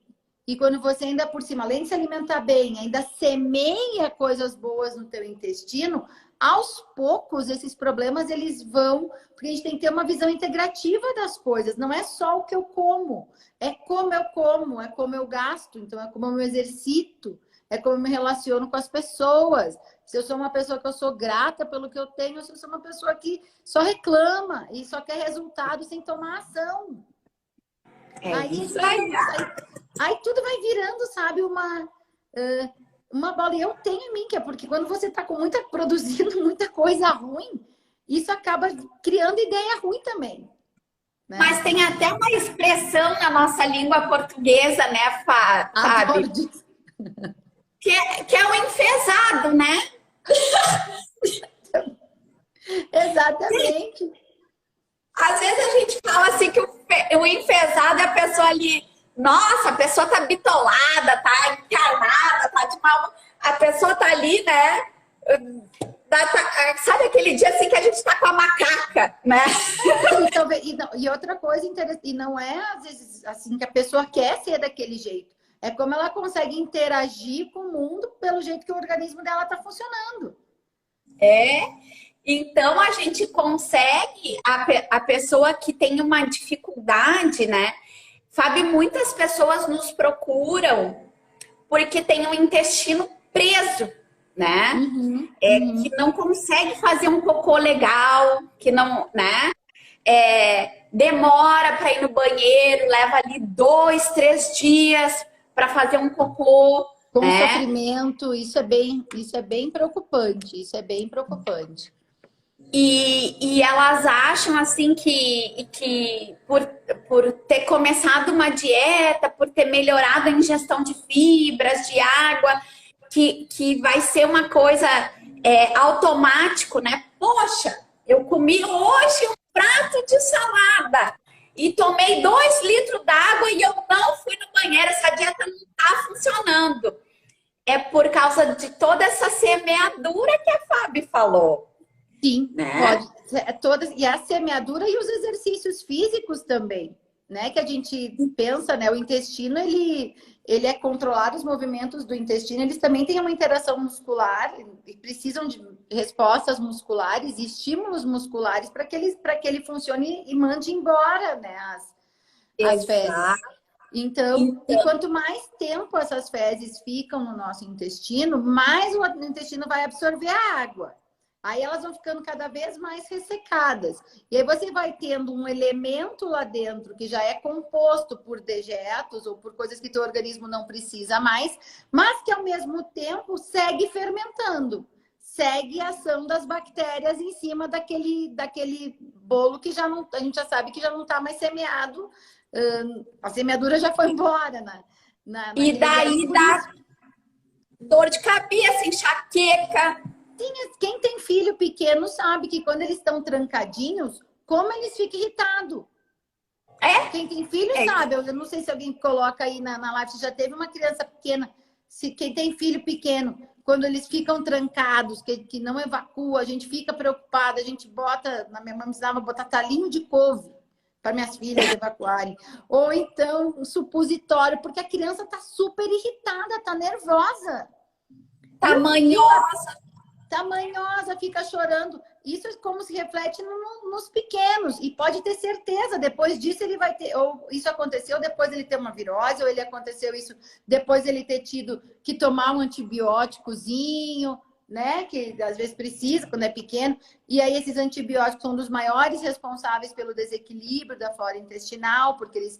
que quando você ainda por cima, além de se alimentar bem, ainda semeia coisas boas no teu intestino, aos poucos esses problemas eles vão, porque a gente tem que ter uma visão integrativa das coisas, não é só o que eu como, é como eu como, é como eu gasto, então é como eu me exercito, é como eu me relaciono com as pessoas. Se eu sou uma pessoa que eu sou grata pelo que eu tenho, ou se eu sou uma pessoa que só reclama e só quer resultado sem tomar ação.
É
Aí,
isso aí.
aí tudo vai virando, sabe, uma bola. E eu tenho em mim, que é porque quando você está produzindo muita coisa ruim, isso acaba criando ideia ruim também. Né?
Mas tem até uma expressão na nossa língua portuguesa, né, Fábio? Que é o enfesado, né?
Exatamente.
Às vezes a gente fala assim que o enfesado é a pessoa ali, nossa, a pessoa tá bitolada, tá encarnada, tá de mal. A pessoa tá ali, né? Sabe aquele dia assim que a gente tá com a macaca, né?
E outra coisa interessante, e não é às vezes assim que a pessoa quer ser daquele jeito. É como ela consegue interagir com o mundo pelo jeito que o organismo dela tá funcionando.
Então a gente consegue, a pessoa que tem uma dificuldade, né? Fábio, muitas pessoas nos procuram porque tem um intestino preso, né? Que não consegue fazer um cocô legal, que não, né? Demora para ir no banheiro, leva ali 2, 3 dias para fazer um cocô.
Com
né?
sofrimento, isso é bem preocupante, isso é bem preocupante.
E elas acham assim que por ter começado uma dieta, por ter melhorado a ingestão de fibras, de água, que vai ser uma coisa automático, né? Poxa, eu comi hoje um prato de salada e tomei 2 litros d'água e eu não fui no banheiro, essa dieta não está funcionando. É por causa de toda essa semeadura que a Fábio falou.
Sim,
né?
pode. E a semeadura e os exercícios físicos também, né? Que a gente pensa, né? O intestino, ele é controlar os movimentos do intestino, eles também têm uma interação muscular e precisam de respostas musculares e estímulos musculares para que ele funcione e mande embora, né? As fezes. Então, e quanto mais tempo essas fezes ficam no nosso intestino, mais o intestino vai absorver a água. Aí elas vão ficando cada vez mais ressecadas. E aí você vai tendo um elemento lá dentro que já é composto por dejetos ou por coisas que teu organismo não precisa mais, mas que ao mesmo tempo segue fermentando. Segue a ação das bactérias em cima daquele bolo que já não, a gente já sabe que já não está mais semeado. A semeadura já foi embora.
E daí dá dor de cabeça, enxaqueca.
Quem tem filho pequeno sabe que quando eles estão trancadinhos, como eles ficam irritados. Quem tem filho sabe. Eu não sei se alguém coloca aí na live, se já teve uma criança pequena. Quem tem filho pequeno, quando eles ficam trancados, que não evacua, a gente fica preocupada, a gente bota, na minha mãe me ensinava a botar talinho de couve para minhas filhas evacuarem. Ou então um supositório, porque a criança tá super irritada, tá nervosa. Tamanhosa, fica chorando. Isso é como se reflete nos pequenos. E pode ter certeza, depois disso ele vai ter... Ou isso aconteceu depois ele ter uma virose, ou ele aconteceu isso depois ele ter tido que tomar um antibióticozinho, né? Que às vezes precisa quando é pequeno. E aí esses antibióticos são dos maiores responsáveis pelo desequilíbrio da flora intestinal, porque eles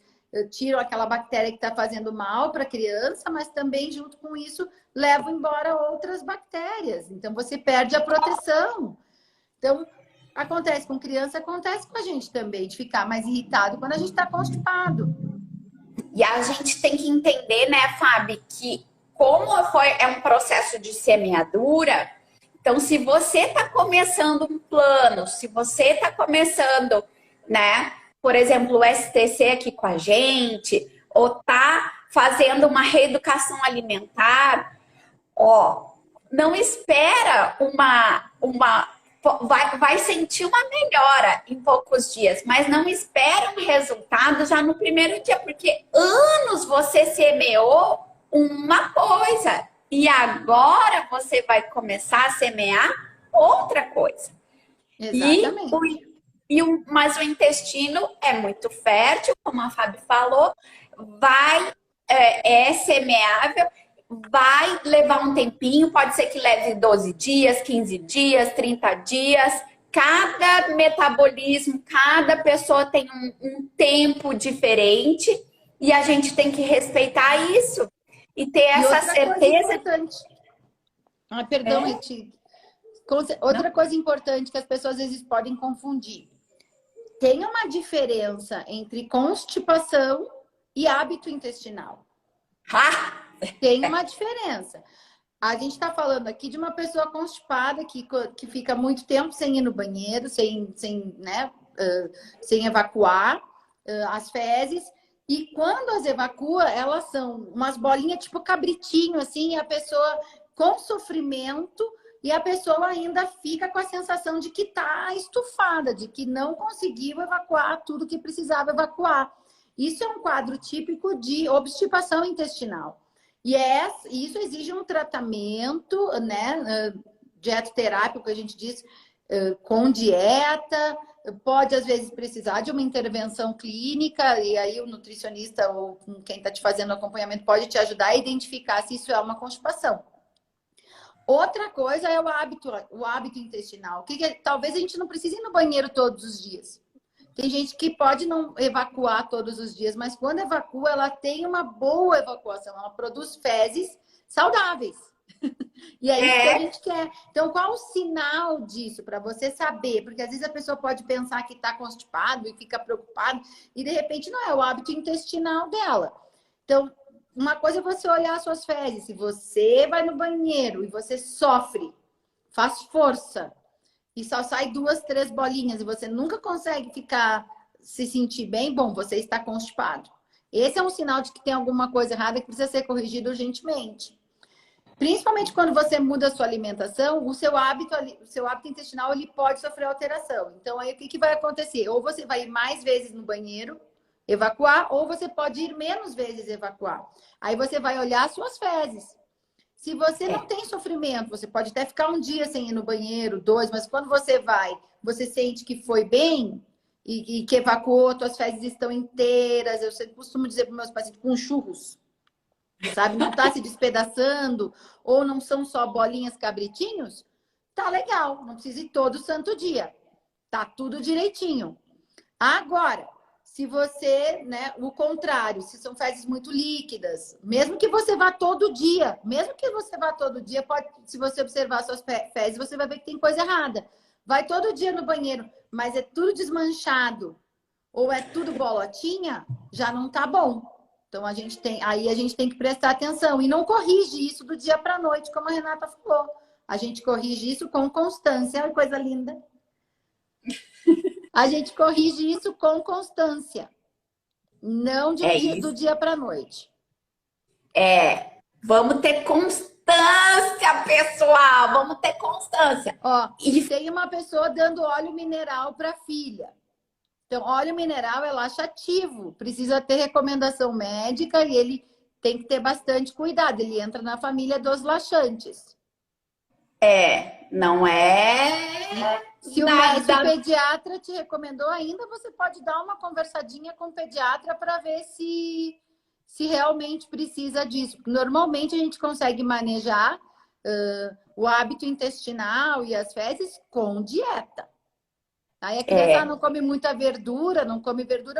tiram aquela bactéria que está fazendo mal para a criança, mas também, junto com isso, levam embora outras bactérias. Então, você perde a proteção. Então, acontece com criança, acontece com a gente também, de ficar mais irritado quando a gente está constipado.
E a gente tem que entender, né, Fábio, que como é um processo de semeadura, então, se você está começando um plano, se você está começando, né, por exemplo, o STC aqui com a gente, ou tá fazendo uma reeducação alimentar, não espera vai sentir uma melhora em poucos dias, mas não espera um resultado já no primeiro dia, porque anos você semeou uma coisa e agora você vai começar a semear outra coisa.
Exatamente.
Mas o intestino é muito fértil, como a Fábio falou, é semeável, vai levar um tempinho, pode ser que leve 12 dias, 15 dias, 30 dias. Cada metabolismo, cada pessoa tem um tempo diferente e a gente tem que respeitar isso e ter essa certeza.
Perdão, outra coisa importante que as pessoas às vezes podem confundir. Tem uma diferença entre constipação e hábito intestinal. Tem uma diferença. A gente está falando aqui de uma pessoa constipada que fica muito tempo sem ir no banheiro, sem evacuar as fezes. E quando as evacua, elas são umas bolinhas tipo cabritinho, assim, e a pessoa com sofrimento, e a pessoa ainda fica com a sensação de que está estufada, de que não conseguiu evacuar tudo que precisava evacuar. Isso é um quadro típico de obstipação intestinal. E isso exige um tratamento, né, dietoterápico, que a gente diz, com dieta, pode às vezes precisar de uma intervenção clínica, e aí o nutricionista ou quem está te fazendo acompanhamento pode te ajudar a identificar se isso é uma constipação. Outra coisa é o hábito intestinal, talvez a gente não precise ir no banheiro todos os dias. Tem gente que pode não evacuar todos os dias, mas quando evacua, ela tem uma boa evacuação. Ela produz fezes saudáveis. E é isso que a gente quer. Então, qual o sinal disso para você saber? Porque às vezes a pessoa pode pensar que está constipado e fica preocupado, e de repente não é o hábito intestinal dela. Então, uma coisa é você olhar as suas fezes. Se você vai no banheiro e você sofre, faz força, e só sai 2, 3 bolinhas e você nunca consegue se sentir bem, bom, você está constipado. Esse é um sinal de que tem alguma coisa errada que precisa ser corrigida urgentemente. Principalmente quando você muda a sua alimentação, o seu hábito intestinal ele pode sofrer alteração. Então, aí o que vai acontecer? Ou você vai ir mais vezes no banheiro evacuar, ou você pode ir menos vezes evacuar. Aí você vai olhar as suas fezes. Se você não tem sofrimento, você pode até ficar um dia sem ir no banheiro, 2, mas quando você vai, você sente que foi bem e que evacuou, suas fezes estão inteiras. Eu costumo dizer para meus pacientes, com churros, sabe? Não está se despedaçando, ou não são só bolinhas cabritinhos, tá legal, não precisa ir todo santo dia. Tá tudo direitinho. Agora, se você, né, o contrário, se são fezes muito líquidas, mesmo que você vá todo dia, se você observar suas fezes, você vai ver que tem coisa errada. Vai todo dia no banheiro, mas é tudo desmanchado, ou é tudo bolotinha, já não tá bom. Então, a gente tem que prestar atenção e não corrige isso do dia para a noite, como a Renata falou. A gente corrige isso com constância. Olha que coisa linda. A gente corrige isso com constância, não do dia para a noite.
Vamos ter constância, pessoal. Vamos ter constância.
E tem uma pessoa dando óleo mineral para a filha. Então, óleo mineral é laxativo, precisa ter recomendação médica e ele tem que ter bastante cuidado. Ele entra na família dos laxantes.
Não é...
Se o pediatra te recomendou ainda, você pode dar uma conversadinha com o pediatra para ver se realmente precisa disso. Normalmente a gente consegue manejar o hábito intestinal e as fezes com dieta. Aí a criança não come muita verdura,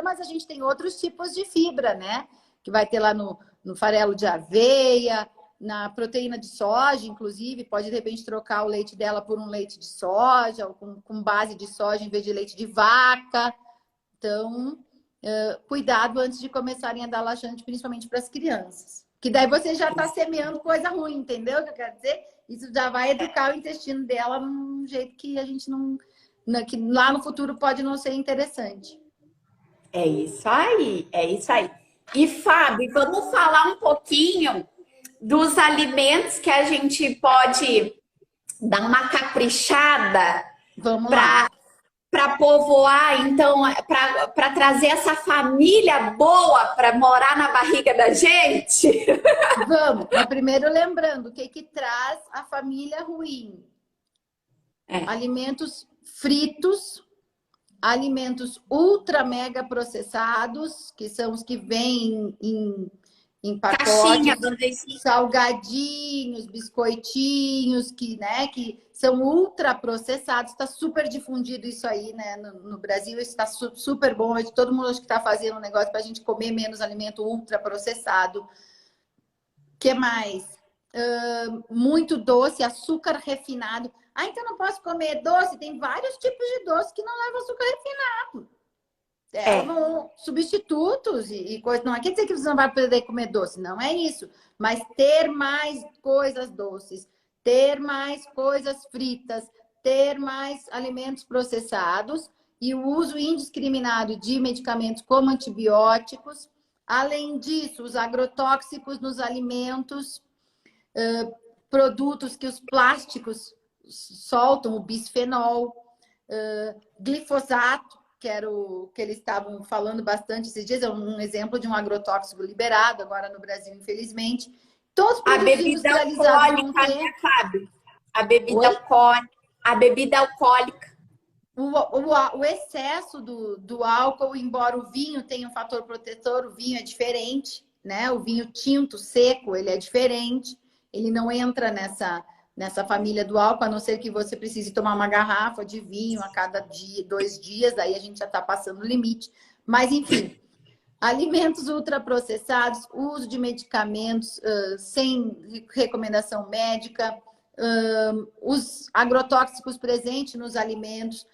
mas a gente tem outros tipos de fibra, né? Que vai ter lá no farelo de aveia, na proteína de soja, inclusive, pode de repente trocar o leite dela por um leite de soja, ou com base de soja em vez de leite de vaca. Então, cuidado antes de começarem a dar laxante, principalmente para as crianças. Que daí você já está semeando coisa ruim, entendeu o que eu quero dizer? Isso já vai educar o intestino dela num jeito que a gente não... que lá no futuro pode não ser interessante.
É isso aí. E, Fábio, vamos falar um pouquinho dos alimentos que a gente pode dar uma caprichada
Vamos lá.
para povoar, então, para trazer essa família boa para morar na barriga da gente?
Vamos. Mas primeiro lembrando, o que que traz a família ruim?
É.
Alimentos fritos, alimentos ultra mega processados, que são os que vêm em
Caixinha,
pacotes,
bandezinha.
salgadinhos, biscoitinhos, né, que são ultra processados. Está super difundido isso aí, né? No Brasil isso está super bom. Todo mundo acho que está fazendo um negócio para a gente comer menos alimento ultra processado. Que mais? Muito doce, açúcar refinado. Ah, então não posso comer doce? Tem vários tipos de doce que não levam açúcar refinado. Substitutos e coisas. Não quer dizer que você não vai poder comer doce, não é isso. Mas ter mais coisas doces, ter mais coisas fritas, ter mais alimentos processados e o uso indiscriminado de medicamentos como antibióticos. Além disso, os agrotóxicos nos alimentos, produtos que os plásticos soltam, o bisfenol, glifosato, que era o que eles estavam falando bastante esses dias, é um exemplo de um agrotóxico liberado agora no Brasil, infelizmente. Todos os produtos industrializados vão ter.
Né, Fábio? A bebida alcoólica. A bebida alcoólica.
O excesso do álcool, embora o vinho tenha um fator protetor, o vinho é diferente, né? O vinho tinto, seco, ele é diferente. Ele não entra nessa família do álcool, a não ser que você precise tomar uma garrafa de vinho a cada dia, 2 dias, aí a gente já está passando o limite. Mas, enfim, alimentos ultraprocessados, uso de medicamentos sem recomendação médica, os agrotóxicos presentes nos alimentos.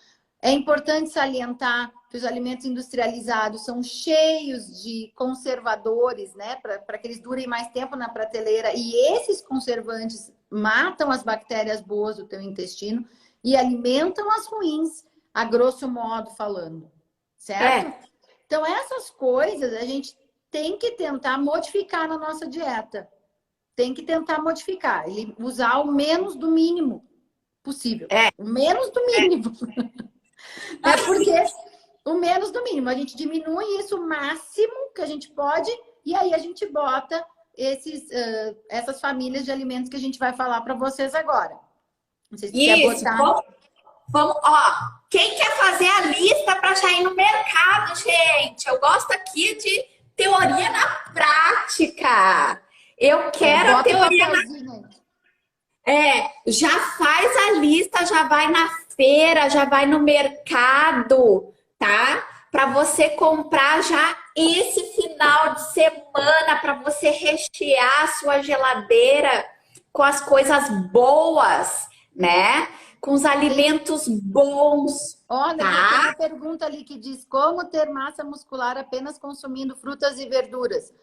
É importante salientar que os alimentos industrializados são cheios de conservadores, né? Para que eles durem mais tempo na prateleira. E esses conservantes matam as bactérias boas do teu intestino e alimentam as ruins, a grosso modo falando. Certo? Então, essas coisas a gente tem que tentar modificar na nossa dieta. Tem que tentar modificar. E usar o menos do mínimo possível. O menos do mínimo. Porque o menos do mínimo. A gente diminui isso o máximo que a gente pode e aí a gente bota essas famílias de alimentos que a gente vai falar para vocês agora. Não sei se você quer botar.
Vamos, ó. Quem quer fazer a lista para sair no mercado, gente? Eu gosto aqui de teoria na prática. Eu quero a teoria na... já faz a lista, já vai na feira, já vai no mercado, tá? Para você comprar já esse final de semana, para você rechear a sua geladeira com as coisas boas, né? Com os alimentos bons.
Olha,
tá?
tem uma pergunta ali que diz como ter massa muscular apenas consumindo frutas e verduras.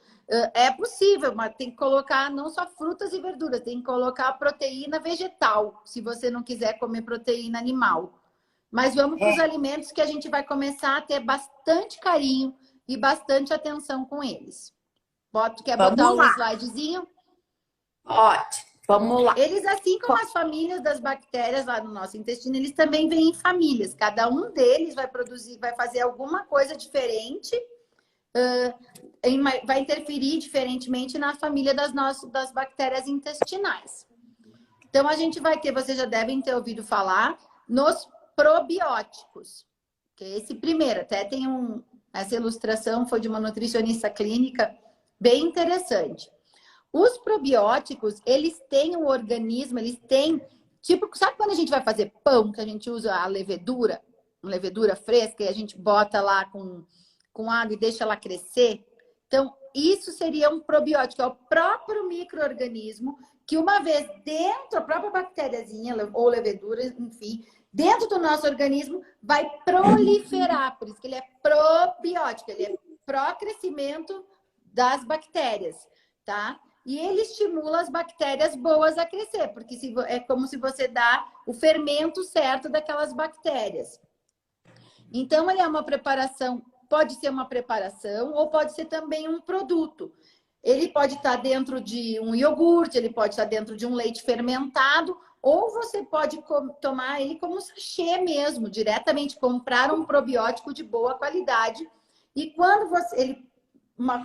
É possível, mas tem que colocar não só frutas e verduras, tem que colocar proteína vegetal, se você não quiser comer proteína animal. Mas vamos para os alimentos que a gente vai começar a ter bastante carinho e bastante atenção com eles. Quer botar um slidezinho?
Ótimo, vamos lá.
Eles, assim como as famílias das bactérias lá no nosso intestino, eles também vêm em famílias. Cada um deles vai fazer alguma coisa diferente, vai interferir diferentemente na família das bactérias intestinais. Então, a gente vai ter, vocês já devem ter ouvido falar, nos probióticos. Que é esse primeiro, até tem essa ilustração foi de uma nutricionista clínica bem interessante. Os probióticos, eles têm um organismo, eles têm, tipo, sabe quando a gente vai fazer pão, que a gente usa a levedura, uma levedura fresca, e a gente bota lá com água e deixa ela crescer? Então, isso seria um probiótico, é o próprio micro-organismo que uma vez dentro, a própria bactériazinha ou levedura, enfim, dentro do nosso organismo vai proliferar, por isso que ele é probiótico, ele é pró-crescimento das bactérias, tá? E ele estimula as bactérias boas a crescer, porque é como se você dá o fermento certo daquelas bactérias. Então, ele é uma preparação, pode ser uma preparação ou pode ser também um produto. Ele pode estar dentro de um iogurte, ele pode estar dentro de um leite fermentado ou você pode tomar ele como sachê mesmo, diretamente, comprar um probiótico de boa qualidade. E quando você...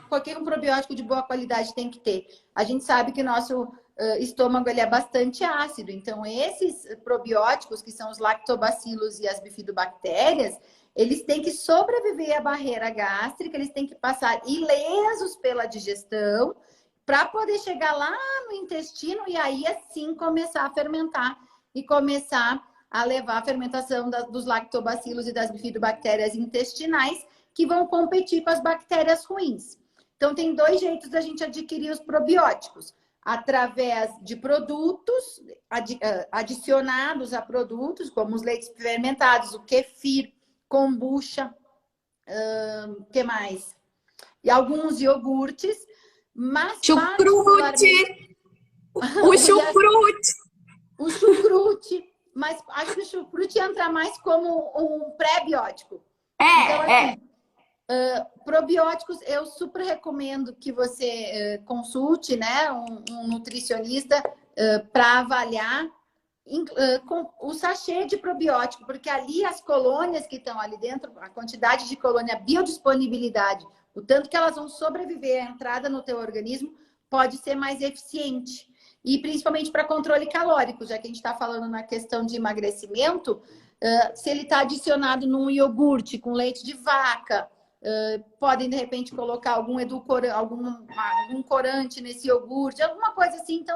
Qualquer um probiótico de boa qualidade tem que ter. A gente sabe que nosso estômago ele é bastante ácido, então esses probióticos, que são os lactobacilos e as bifidobactérias, eles têm que sobreviver à barreira gástrica, eles têm que passar ilesos pela digestão para poder chegar lá no intestino e aí assim começar a fermentar e começar a levar a fermentação dos lactobacilos e das bifidobactérias intestinais, que vão competir com as bactérias ruins. Então, tem 2 jeitos da gente adquirir os probióticos. Através de produtos adicionados a produtos, como os leites fermentados, o kefir, kombucha, que mais? E alguns iogurtes, mas
chucrute! O chucrute!
O chucrute, mas acho que o chucrute entra mais como um pré-biótico. Então, assim, probióticos, eu super recomendo que você consulte, né, um nutricionista para avaliar com o sachê de probiótico, porque ali as colônias que estão ali dentro, a quantidade de colônia, a biodisponibilidade, o tanto que elas vão sobreviver à entrada no teu organismo, pode ser mais eficiente. E principalmente para controle calórico, já que a gente está falando na questão de emagrecimento, se ele está adicionado num iogurte com leite de vaca, podem, de repente, colocar algum edulcorante, algum corante nesse iogurte, alguma coisa assim. Então,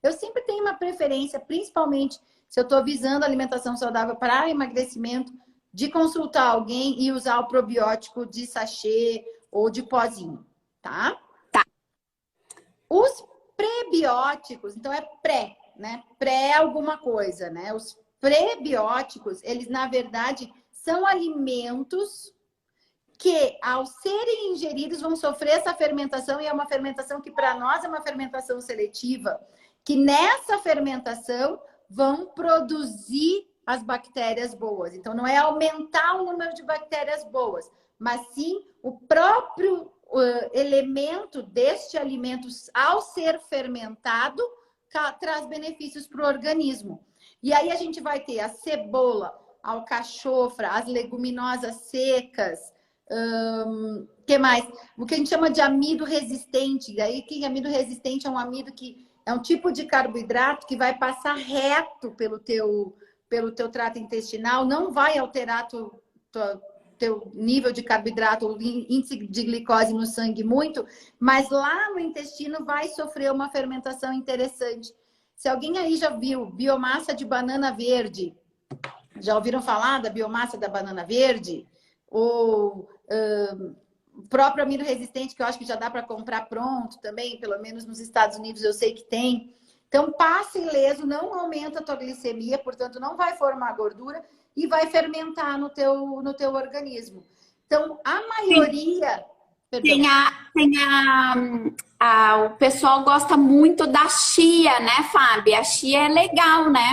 eu sempre tenho uma preferência, principalmente se eu estou visando alimentação saudável para emagrecimento, de consultar alguém e usar o probiótico de sachê ou de pozinho, tá?
Tá.
Os prebióticos, então é pré, né? Pré alguma coisa, né? Os prebióticos, eles, na verdade, são alimentos que, ao serem ingeridos, vão sofrer essa fermentação, e é uma fermentação que, para nós, é uma fermentação seletiva, que nessa fermentação vão produzir as bactérias boas. Então, não é aumentar o número de bactérias boas, mas sim o próprio elemento deste alimento, ao ser fermentado, traz benefícios para o organismo. E aí a gente vai ter a cebola, a alcachofra, as leguminosas secas, que mais? O que a gente chama de amido resistente. Daí, que amido resistente é um amido que é um tipo de carboidrato que vai passar reto pelo teu trato intestinal, não vai alterar teu nível de carboidrato, o índice de glicose no sangue muito, mas lá no intestino vai sofrer uma fermentação interessante. Se alguém aí já viu biomassa de banana verde, já ouviram falar da biomassa da banana verde? Ou o próprio amido resistente, que eu acho que já dá para comprar pronto também, pelo menos nos Estados Unidos eu sei que tem. Então, passa ileso, não aumenta a tua glicemia, portanto, não vai formar gordura e vai fermentar no teu organismo. Então, a maioria...
O pessoal gosta muito da chia, né, Fábio? A chia é legal, né?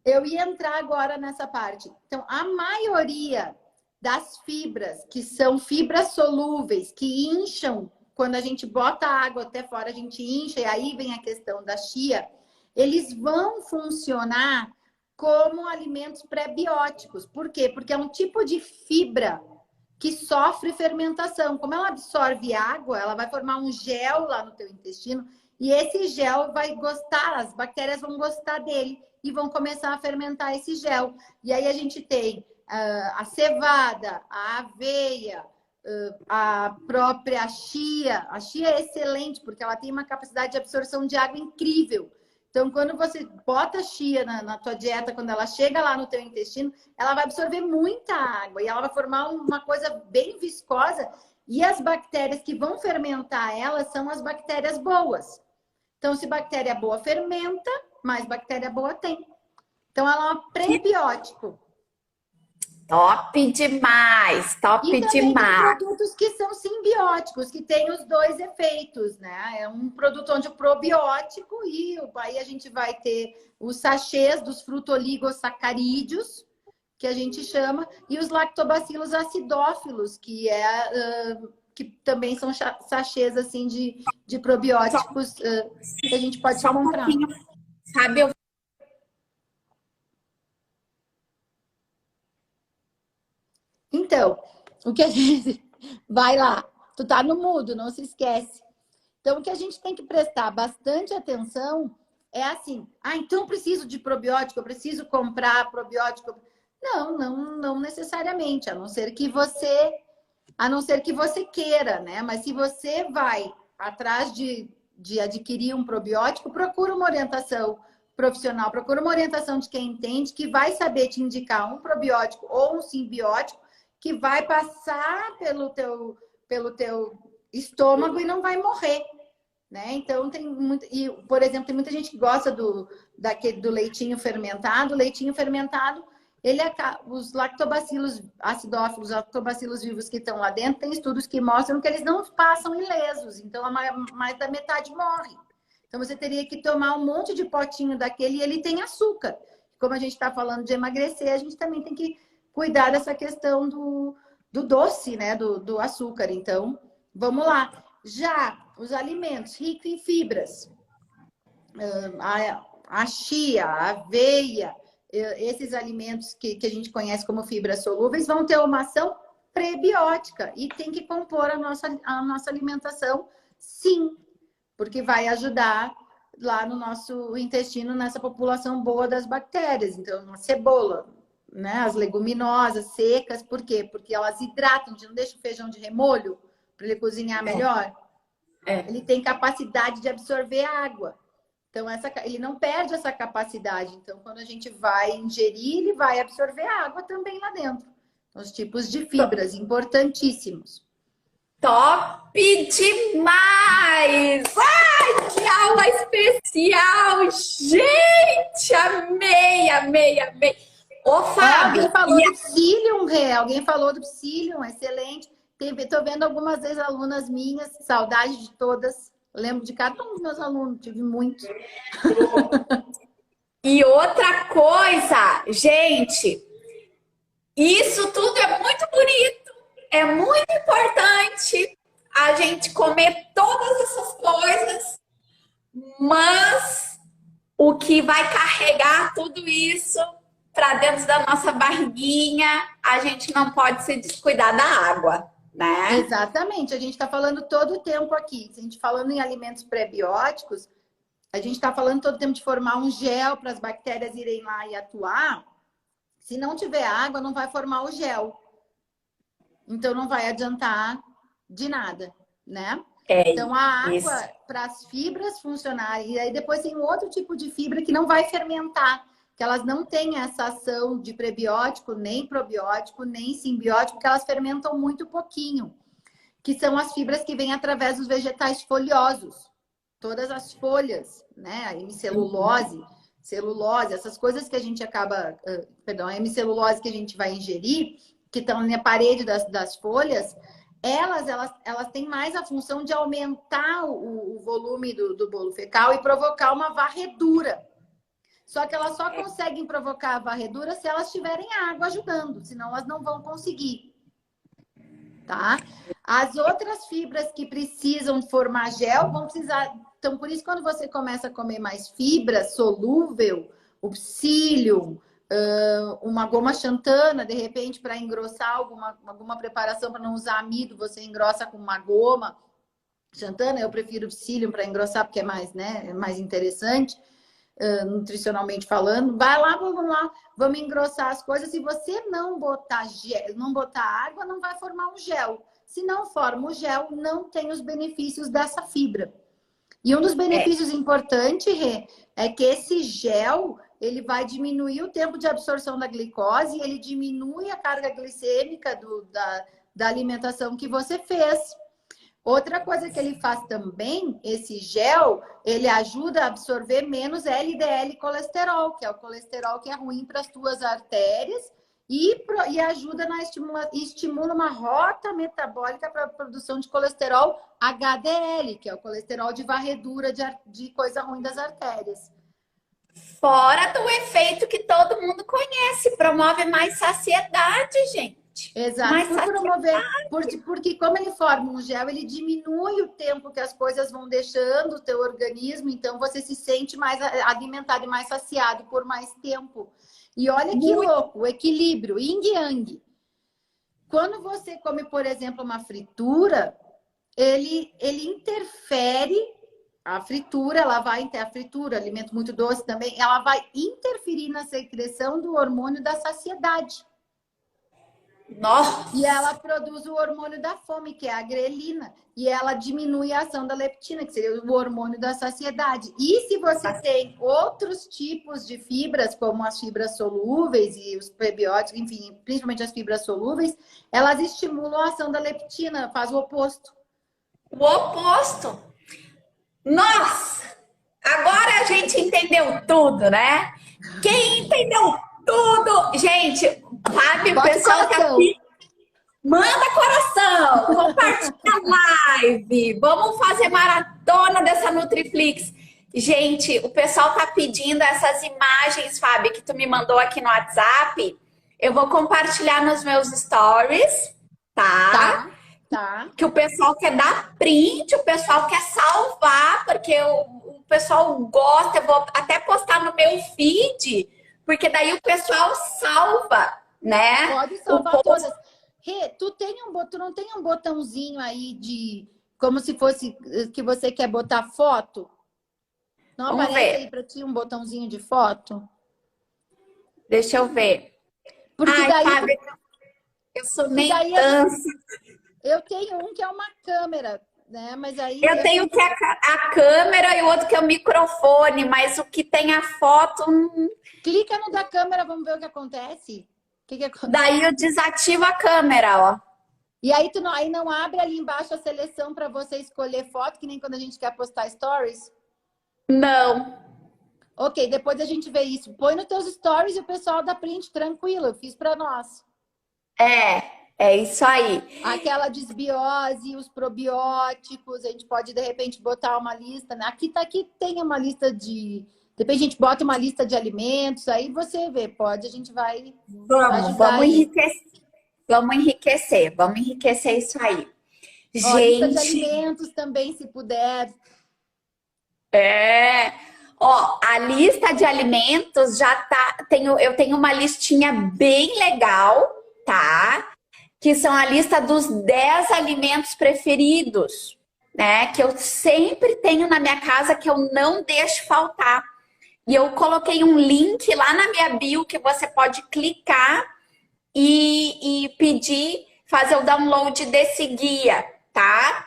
Eu ia entrar agora nessa parte. Então, a maioria das fibras, que são fibras solúveis, que incham, quando a gente bota a água até fora, a gente incha, e aí vem a questão da chia, eles vão funcionar como alimentos pré-bióticos. Por quê? Porque é um tipo de fibra que sofre fermentação. Como ela absorve água, ela vai formar um gel lá no teu intestino, e esse gel vai gostar, as bactérias vão gostar dele e vão começar a fermentar esse gel. E aí a gente tem a cevada, a aveia, a própria chia. A chia é excelente porque ela tem uma capacidade de absorção de água incrível. Então, quando você bota a chia na tua dieta, quando ela chega lá no teu intestino, ela vai absorver muita água e ela vai formar uma coisa bem viscosa. E as bactérias que vão fermentar ela são as bactérias boas. Então, se bactéria boa fermenta, mais bactéria boa tem. Então, ela é um prebiótico.
Top demais, top
e também
demais.
Tem produtos que são simbióticos, que têm os 2 efeitos, né? É um produto onde o probiótico e aí a gente vai ter os sachês dos frutoligosacarídeos, que a gente chama, e os lactobacilos acidófilos, que também são sachês assim de probióticos que a gente pode comprar.
Sabe,
Então, o que a gente... Vai lá. Tu tá no mudo, não se esquece. Então, o que a gente tem que prestar bastante atenção é assim, então eu preciso de probiótico, eu preciso comprar probiótico. Não necessariamente, a não ser que você queira, né? Mas se você vai atrás de adquirir um probiótico, procura uma orientação profissional, procura uma orientação de quem entende, que vai saber te indicar um probiótico ou um simbiótico que vai passar pelo teu estômago e não vai morrer, né? Então tem muito, e por exemplo, tem muita gente que gosta do leitinho fermentado. O leitinho fermentado, os lactobacilos acidófilos, lactobacilos vivos que estão lá dentro, tem estudos que mostram que eles não passam ilesos, então mais da metade morre. Então você teria que tomar um monte de potinho daquele e ele tem açúcar. Como a gente está falando de emagrecer, a gente também tem que cuidar dessa questão do doce, né? Do açúcar. Então, vamos lá. Já os alimentos ricos em fibras, a chia, a aveia, esses alimentos que a gente conhece como fibras solúveis vão ter uma ação prebiótica e tem que compor a nossa alimentação, sim, porque vai ajudar lá no nosso intestino, nessa população boa das bactérias. Então, a cebola, né? As leguminosas secas, por quê? Porque elas hidratam, não deixa o feijão de remolho para ele cozinhar melhor. Ele tem capacidade de absorver água. Então, ele não perde essa capacidade. Então, quando a gente vai ingerir, ele vai absorver água também lá dentro. Então, os tipos de fibras, importantíssimos.
Top demais! Ai, que aula especial! Gente, amei, amei, amei! Ô, Fábio!
Alguém falou do psyllium, Rê. Alguém falou do psyllium, excelente. Estou vendo algumas ex-alunas minhas, saudade de todas. Lembro de cada um dos meus alunos, tive muitos.
E outra coisa, gente, isso tudo é muito bonito, é muito importante a gente comer todas essas coisas, mas o que vai carregar tudo isso para dentro da nossa barriguinha, a gente não pode se descuidar da água, né?
Exatamente, a gente está falando todo o tempo aqui. Se a gente falando em alimentos prebióticos, a gente está falando todo o tempo de formar um gel para as bactérias irem lá e atuar. Se não tiver água, não vai formar o gel. Então, não vai adiantar de nada, né? Então, a água, para as fibras funcionarem. E aí, depois tem um outro tipo de fibra que não vai fermentar, que elas não têm essa ação de prebiótico, nem probiótico, nem simbiótico, porque elas fermentam muito pouquinho, que são as fibras que vêm através dos vegetais folhosos. Todas as folhas, né? A hemicelulose, celulose, essas coisas que a gente acaba... Perdão, a hemicelulose que a gente vai ingerir, que estão na parede das folhas, elas têm mais a função de aumentar o volume do bolo fecal e provocar uma varredura. Só que elas só conseguem provocar a varredura se elas tiverem água ajudando, senão elas não vão conseguir. Tá? As outras fibras que precisam formar gel vão precisar... Então, por isso, quando você começa a comer mais fibra solúvel, o psyllium, uma goma xantana, de repente, para engrossar alguma preparação, para não usar amido, você engrossa com uma goma xantana. Eu prefiro o psyllium para engrossar, porque é mais, né, é mais interessante, nutricionalmente falando. Vai lá, vamos engrossar as coisas. Se você não botar água, não vai formar um gel. Se não forma o gel, não tem os benefícios dessa fibra. E um dos benefícios importantes, Rê, é que esse gel, ele vai diminuir o tempo de absorção da glicose, ele diminui a carga glicêmica da alimentação que você fez. Outra coisa que ele faz também, esse gel, ele ajuda a absorver menos LDL colesterol, que é o colesterol que é ruim para as tuas artérias, e ajuda estimula uma rota metabólica para a produção de colesterol HDL, que é o colesterol de varredura de coisa ruim das artérias.
Fora do efeito que todo mundo conhece, promove mais saciedade, gente.
Exato, porque como ele forma um gel, ele diminui o tempo que as coisas vão deixando o teu organismo, então você se sente mais alimentado e mais saciado por mais tempo. E olha que louco, o equilíbrio, yin e yang. quando você come, por exemplo, uma fritura, ele interfere, a fritura, a fritura, alimento muito doce também, ela vai interferir na secreção do hormônio da saciedade.
Nossa!
E ela produz o hormônio da fome, que é a grelina. E ela diminui a ação da leptina, que seria o hormônio da saciedade. E se você tem outros tipos de fibras, como as fibras solúveis e os prebióticos, enfim, principalmente as fibras solúveis, elas estimulam a ação da leptina, faz o oposto.
O oposto. Nossa! Agora a gente entendeu tudo, né? Quem entendeu tudo? Gente, sabe, o pessoal tá aqui. Manda coração, compartilha a live, vamos fazer maratona dessa Nutriflix. Gente, o pessoal tá pedindo essas imagens, Fábio, que tu me mandou aqui no WhatsApp. Eu vou compartilhar nos meus stories, tá?
Tá.
Que o pessoal quer dar print, o pessoal quer salvar, porque o pessoal gosta. Eu vou até postar no meu feed, porque daí o pessoal salva, né?
Pode salvar todas. Rê, tu não tem um botãozinho aí de como se fosse que você quer botar foto? Não
Vamos
aparece
ver.
aí para ti um botãozinho de foto?
Deixa eu ver.
Porque daí,
Fábio, eu sou meio
eu tenho um que é uma câmera, né? Mas aí
eu tenho que a câmera e o outro que é o microfone, mas o que tem a foto.
Clica no da câmera, vamos ver o que acontece. Que acontece?
Daí eu desativo a câmera, ó.
E aí aí não abre ali embaixo a seleção para você escolher foto, que nem quando a gente quer postar stories?
Não.
Ok, depois a gente vê isso. Põe nos teus stories e o pessoal dá print, tranquilo. Eu fiz para nós.
É isso aí.
Aquela desbiose, os probióticos, a gente pode de repente botar uma lista, né? Aqui tem uma lista de... Depois a gente bota uma lista de alimentos, aí você vê, a gente vai
Vamos enriquecer. Vamos enriquecer isso aí.
Ó,
Gente,
lista de alimentos também, se puder.
Ó, a lista de alimentos já tá. Eu tenho uma listinha bem legal, tá? Que são a lista dos 10 alimentos preferidos, né? Que eu sempre tenho na minha casa, que eu não deixo faltar. E eu coloquei um link lá na minha bio que você pode clicar e pedir, fazer o download desse guia, tá?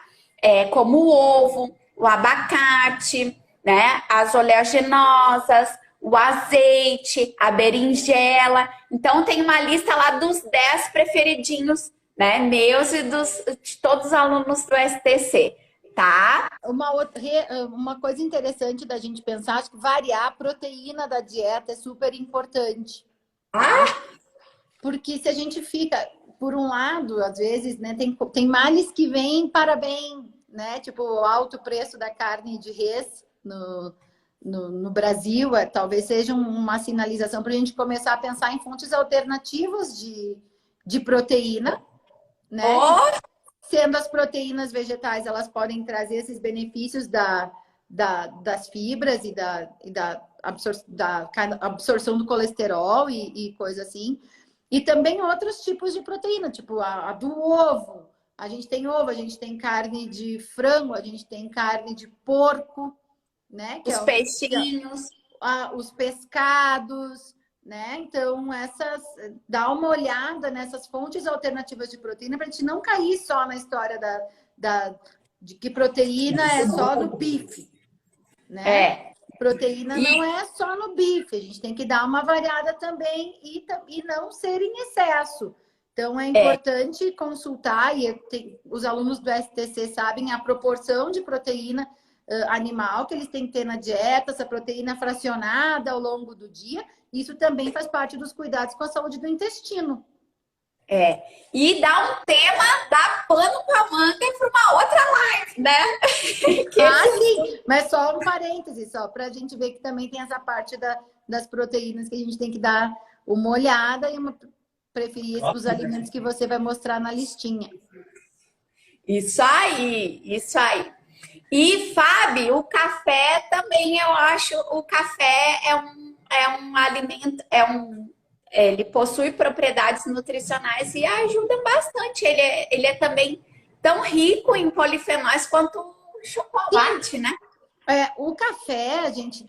Como o ovo, o abacate, né? As oleaginosas, o azeite, a berinjela. Então tem uma lista lá dos 10 preferidinhos, né? Meus e de todos os alunos do STC. Tá?
Uma coisa interessante da gente pensar, acho que variar a proteína da dieta é super importante. Porque se a gente fica, por um lado, às vezes, né, tem males que vêm para bem, né? Tipo, o alto preço da carne de res no Brasil, talvez seja uma sinalização para a gente começar a pensar em fontes alternativas de proteína, né? Sendo as proteínas vegetais, elas podem trazer esses benefícios das fibras e da absorção do colesterol e coisa assim. E também outros tipos de proteína, tipo a do ovo. A gente tem ovo, a gente tem carne de frango, a gente tem carne de porco, né?
Os peixinhos.
Os pescados, né? Então, dá uma olhada nessas fontes alternativas de proteína para a gente não cair só na história de que proteína é só no bife, né? Proteína não é só no bife, a gente tem que dar uma variada também e não ser em excesso. Então, é importante consultar, e os alunos do STC sabem a proporção de proteína animal que eles têm que ter na dieta, essa proteína fracionada ao longo do dia. Isso também faz parte dos cuidados com a saúde do intestino.
E dá um tema, dá pano pra manga para uma outra live, né?
Sim, mas só um parêntese, só pra gente ver que também tem essa parte das proteínas que a gente tem que dar uma olhada e preferir os alimentos que você vai mostrar na listinha.
Isso aí, isso aí. E, Fábio, o café também, eu acho, o café é um alimento, Ele possui propriedades nutricionais e ajudam bastante. Ele é também tão rico em polifenóis quanto o chocolate, né?
O café, a gente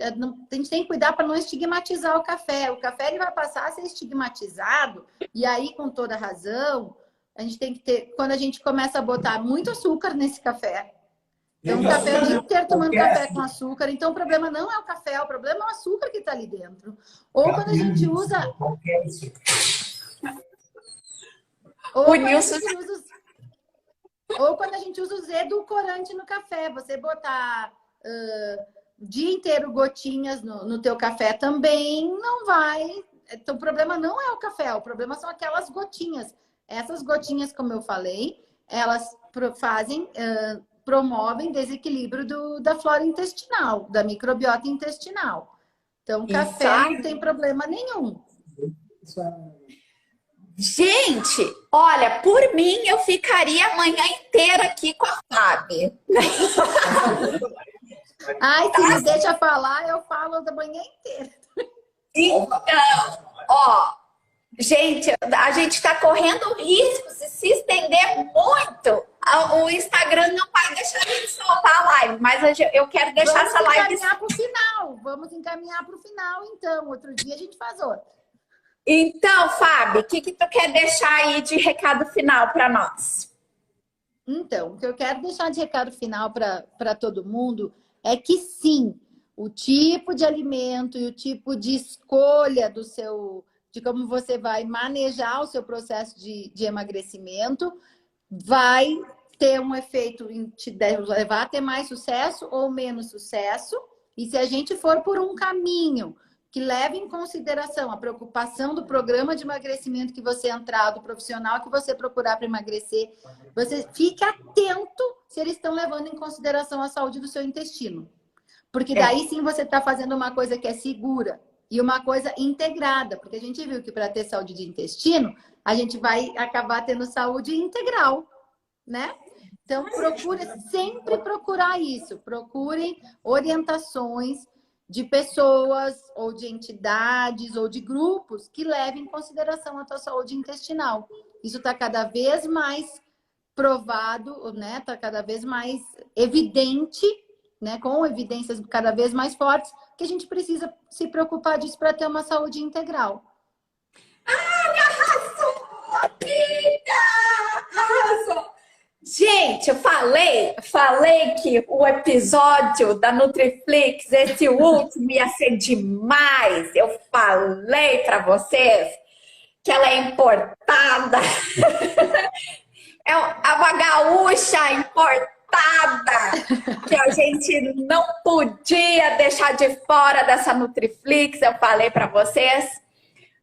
tem que cuidar para não estigmatizar o café. O café ele vai passar a ser estigmatizado, e aí, com toda razão, a gente tem que ter. Quando a gente começa a botar muito açúcar nesse café, então o café o dia inteiro tomando café com açúcar, então o problema não é o café, o problema é o açúcar que está ali dentro. Ou quando a gente usa. Ou quando a gente usa os edulcorantes no café, você botar o dia inteiro gotinhas no teu café também não vai. Então, o problema não é o café, o problema são aquelas gotinhas. Essas gotinhas, como eu falei, elas promovem desequilíbrio da flora intestinal, da microbiota intestinal. Então, o café não tem problema nenhum.
Gente, olha, por mim eu ficaria a manhã inteira aqui com a Fábio.
Ai, se me deixa falar, eu falo da manhã inteira.
Então, ó, gente, a gente tá correndo risco se estender muito. O Instagram não vai deixar a gente soltar a live, mas eu quero deixar essa live.
Vamos encaminhar para o final, então. Outro dia a gente faz outra.
Então, Fábio, o que tu quer deixar aí de recado final para nós?
Então, o que eu quero deixar de recado final para todo mundo é que sim, o tipo de alimento e o tipo de escolha de como você vai manejar o seu processo de emagrecimento vai ter um efeito em te levar a ter mais sucesso ou menos sucesso. E se a gente for por um caminho que leve em consideração a preocupação do programa de emagrecimento que você entrar, do profissional que você procurar para emagrecer, você fique atento se eles estão levando em consideração a saúde do seu intestino. Porque daí sim você está fazendo uma coisa que é segura e uma coisa integrada. Porque a gente viu que para ter saúde de intestino, a gente vai acabar tendo saúde integral, né? Então, procure sempre procurar isso. Procurem orientações de pessoas, ou de entidades, ou de grupos que levem em consideração a tua saúde intestinal. Isso está cada vez mais provado, né? Está cada vez mais evidente, né? Com evidências cada vez mais fortes, que a gente precisa se preocupar disso para ter uma saúde integral.
Arrasou, amiga! Arrasou! Gente, eu falei que o episódio da Nutriflix, esse último, ia ser demais. Eu falei para vocês que ela é importada. É uma gaúcha importada que a gente não podia deixar de fora dessa Nutriflix. Eu falei para vocês.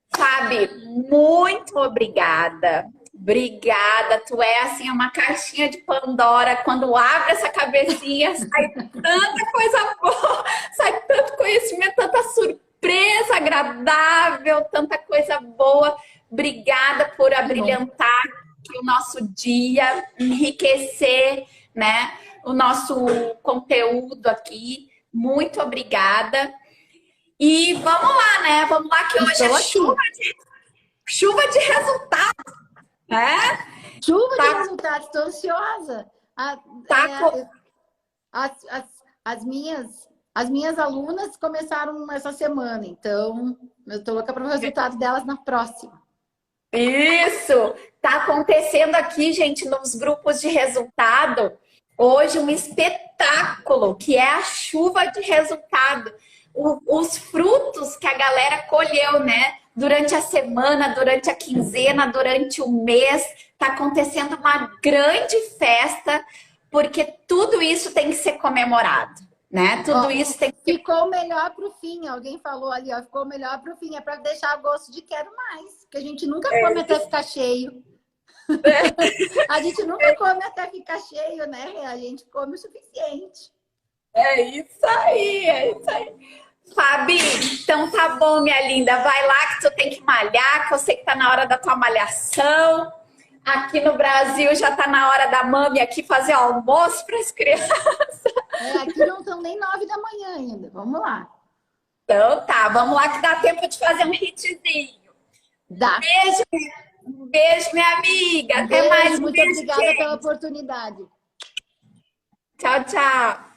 Fábio, muito obrigada. Obrigada, tu é assim uma caixinha de Pandora. Quando abre essa cabecinha, sai tanta coisa boa, sai tanto conhecimento, tanta surpresa agradável, tanta coisa boa. Obrigada por abrilhantar aqui o nosso dia, enriquecer, né, o nosso conteúdo aqui. Muito obrigada. E vamos lá, né? Vamos lá que hoje é chuva de resultados.
Chuva de resultados, estou ansiosa. As minhas alunas começaram essa semana, então eu estou louca para o resultado delas na próxima.
Isso! Tá acontecendo aqui, gente, nos grupos de resultado, hoje um espetáculo, que é a chuva de resultado. Os frutos que a galera colheu, né? Durante a semana, durante a quinzena, durante o mês, tá acontecendo uma grande festa, porque tudo isso tem que ser comemorado, né? Tudo isso tem que...
Ficou melhor pro fim, alguém falou ali, ó, ficou melhor pro fim, é para deixar gosto de quero mais, porque a gente nunca come até ficar cheio. A gente nunca come até ficar cheio, né? A gente come o suficiente.
É isso aí, é isso aí. Fabi, então tá bom, minha linda. Vai lá que tu tem que malhar, que eu sei que tá na hora da tua malhação. Aqui no Brasil já tá na hora da mami aqui fazer almoço para as crianças.
Aqui não estão nem 9 da manhã ainda. Vamos lá.
Então tá, vamos lá que dá tempo de fazer um hitzinho.
Dá.
Beijo, beijo, minha amiga. Até mais.
Beijo, muito obrigada pela oportunidade.
Tchau, tchau.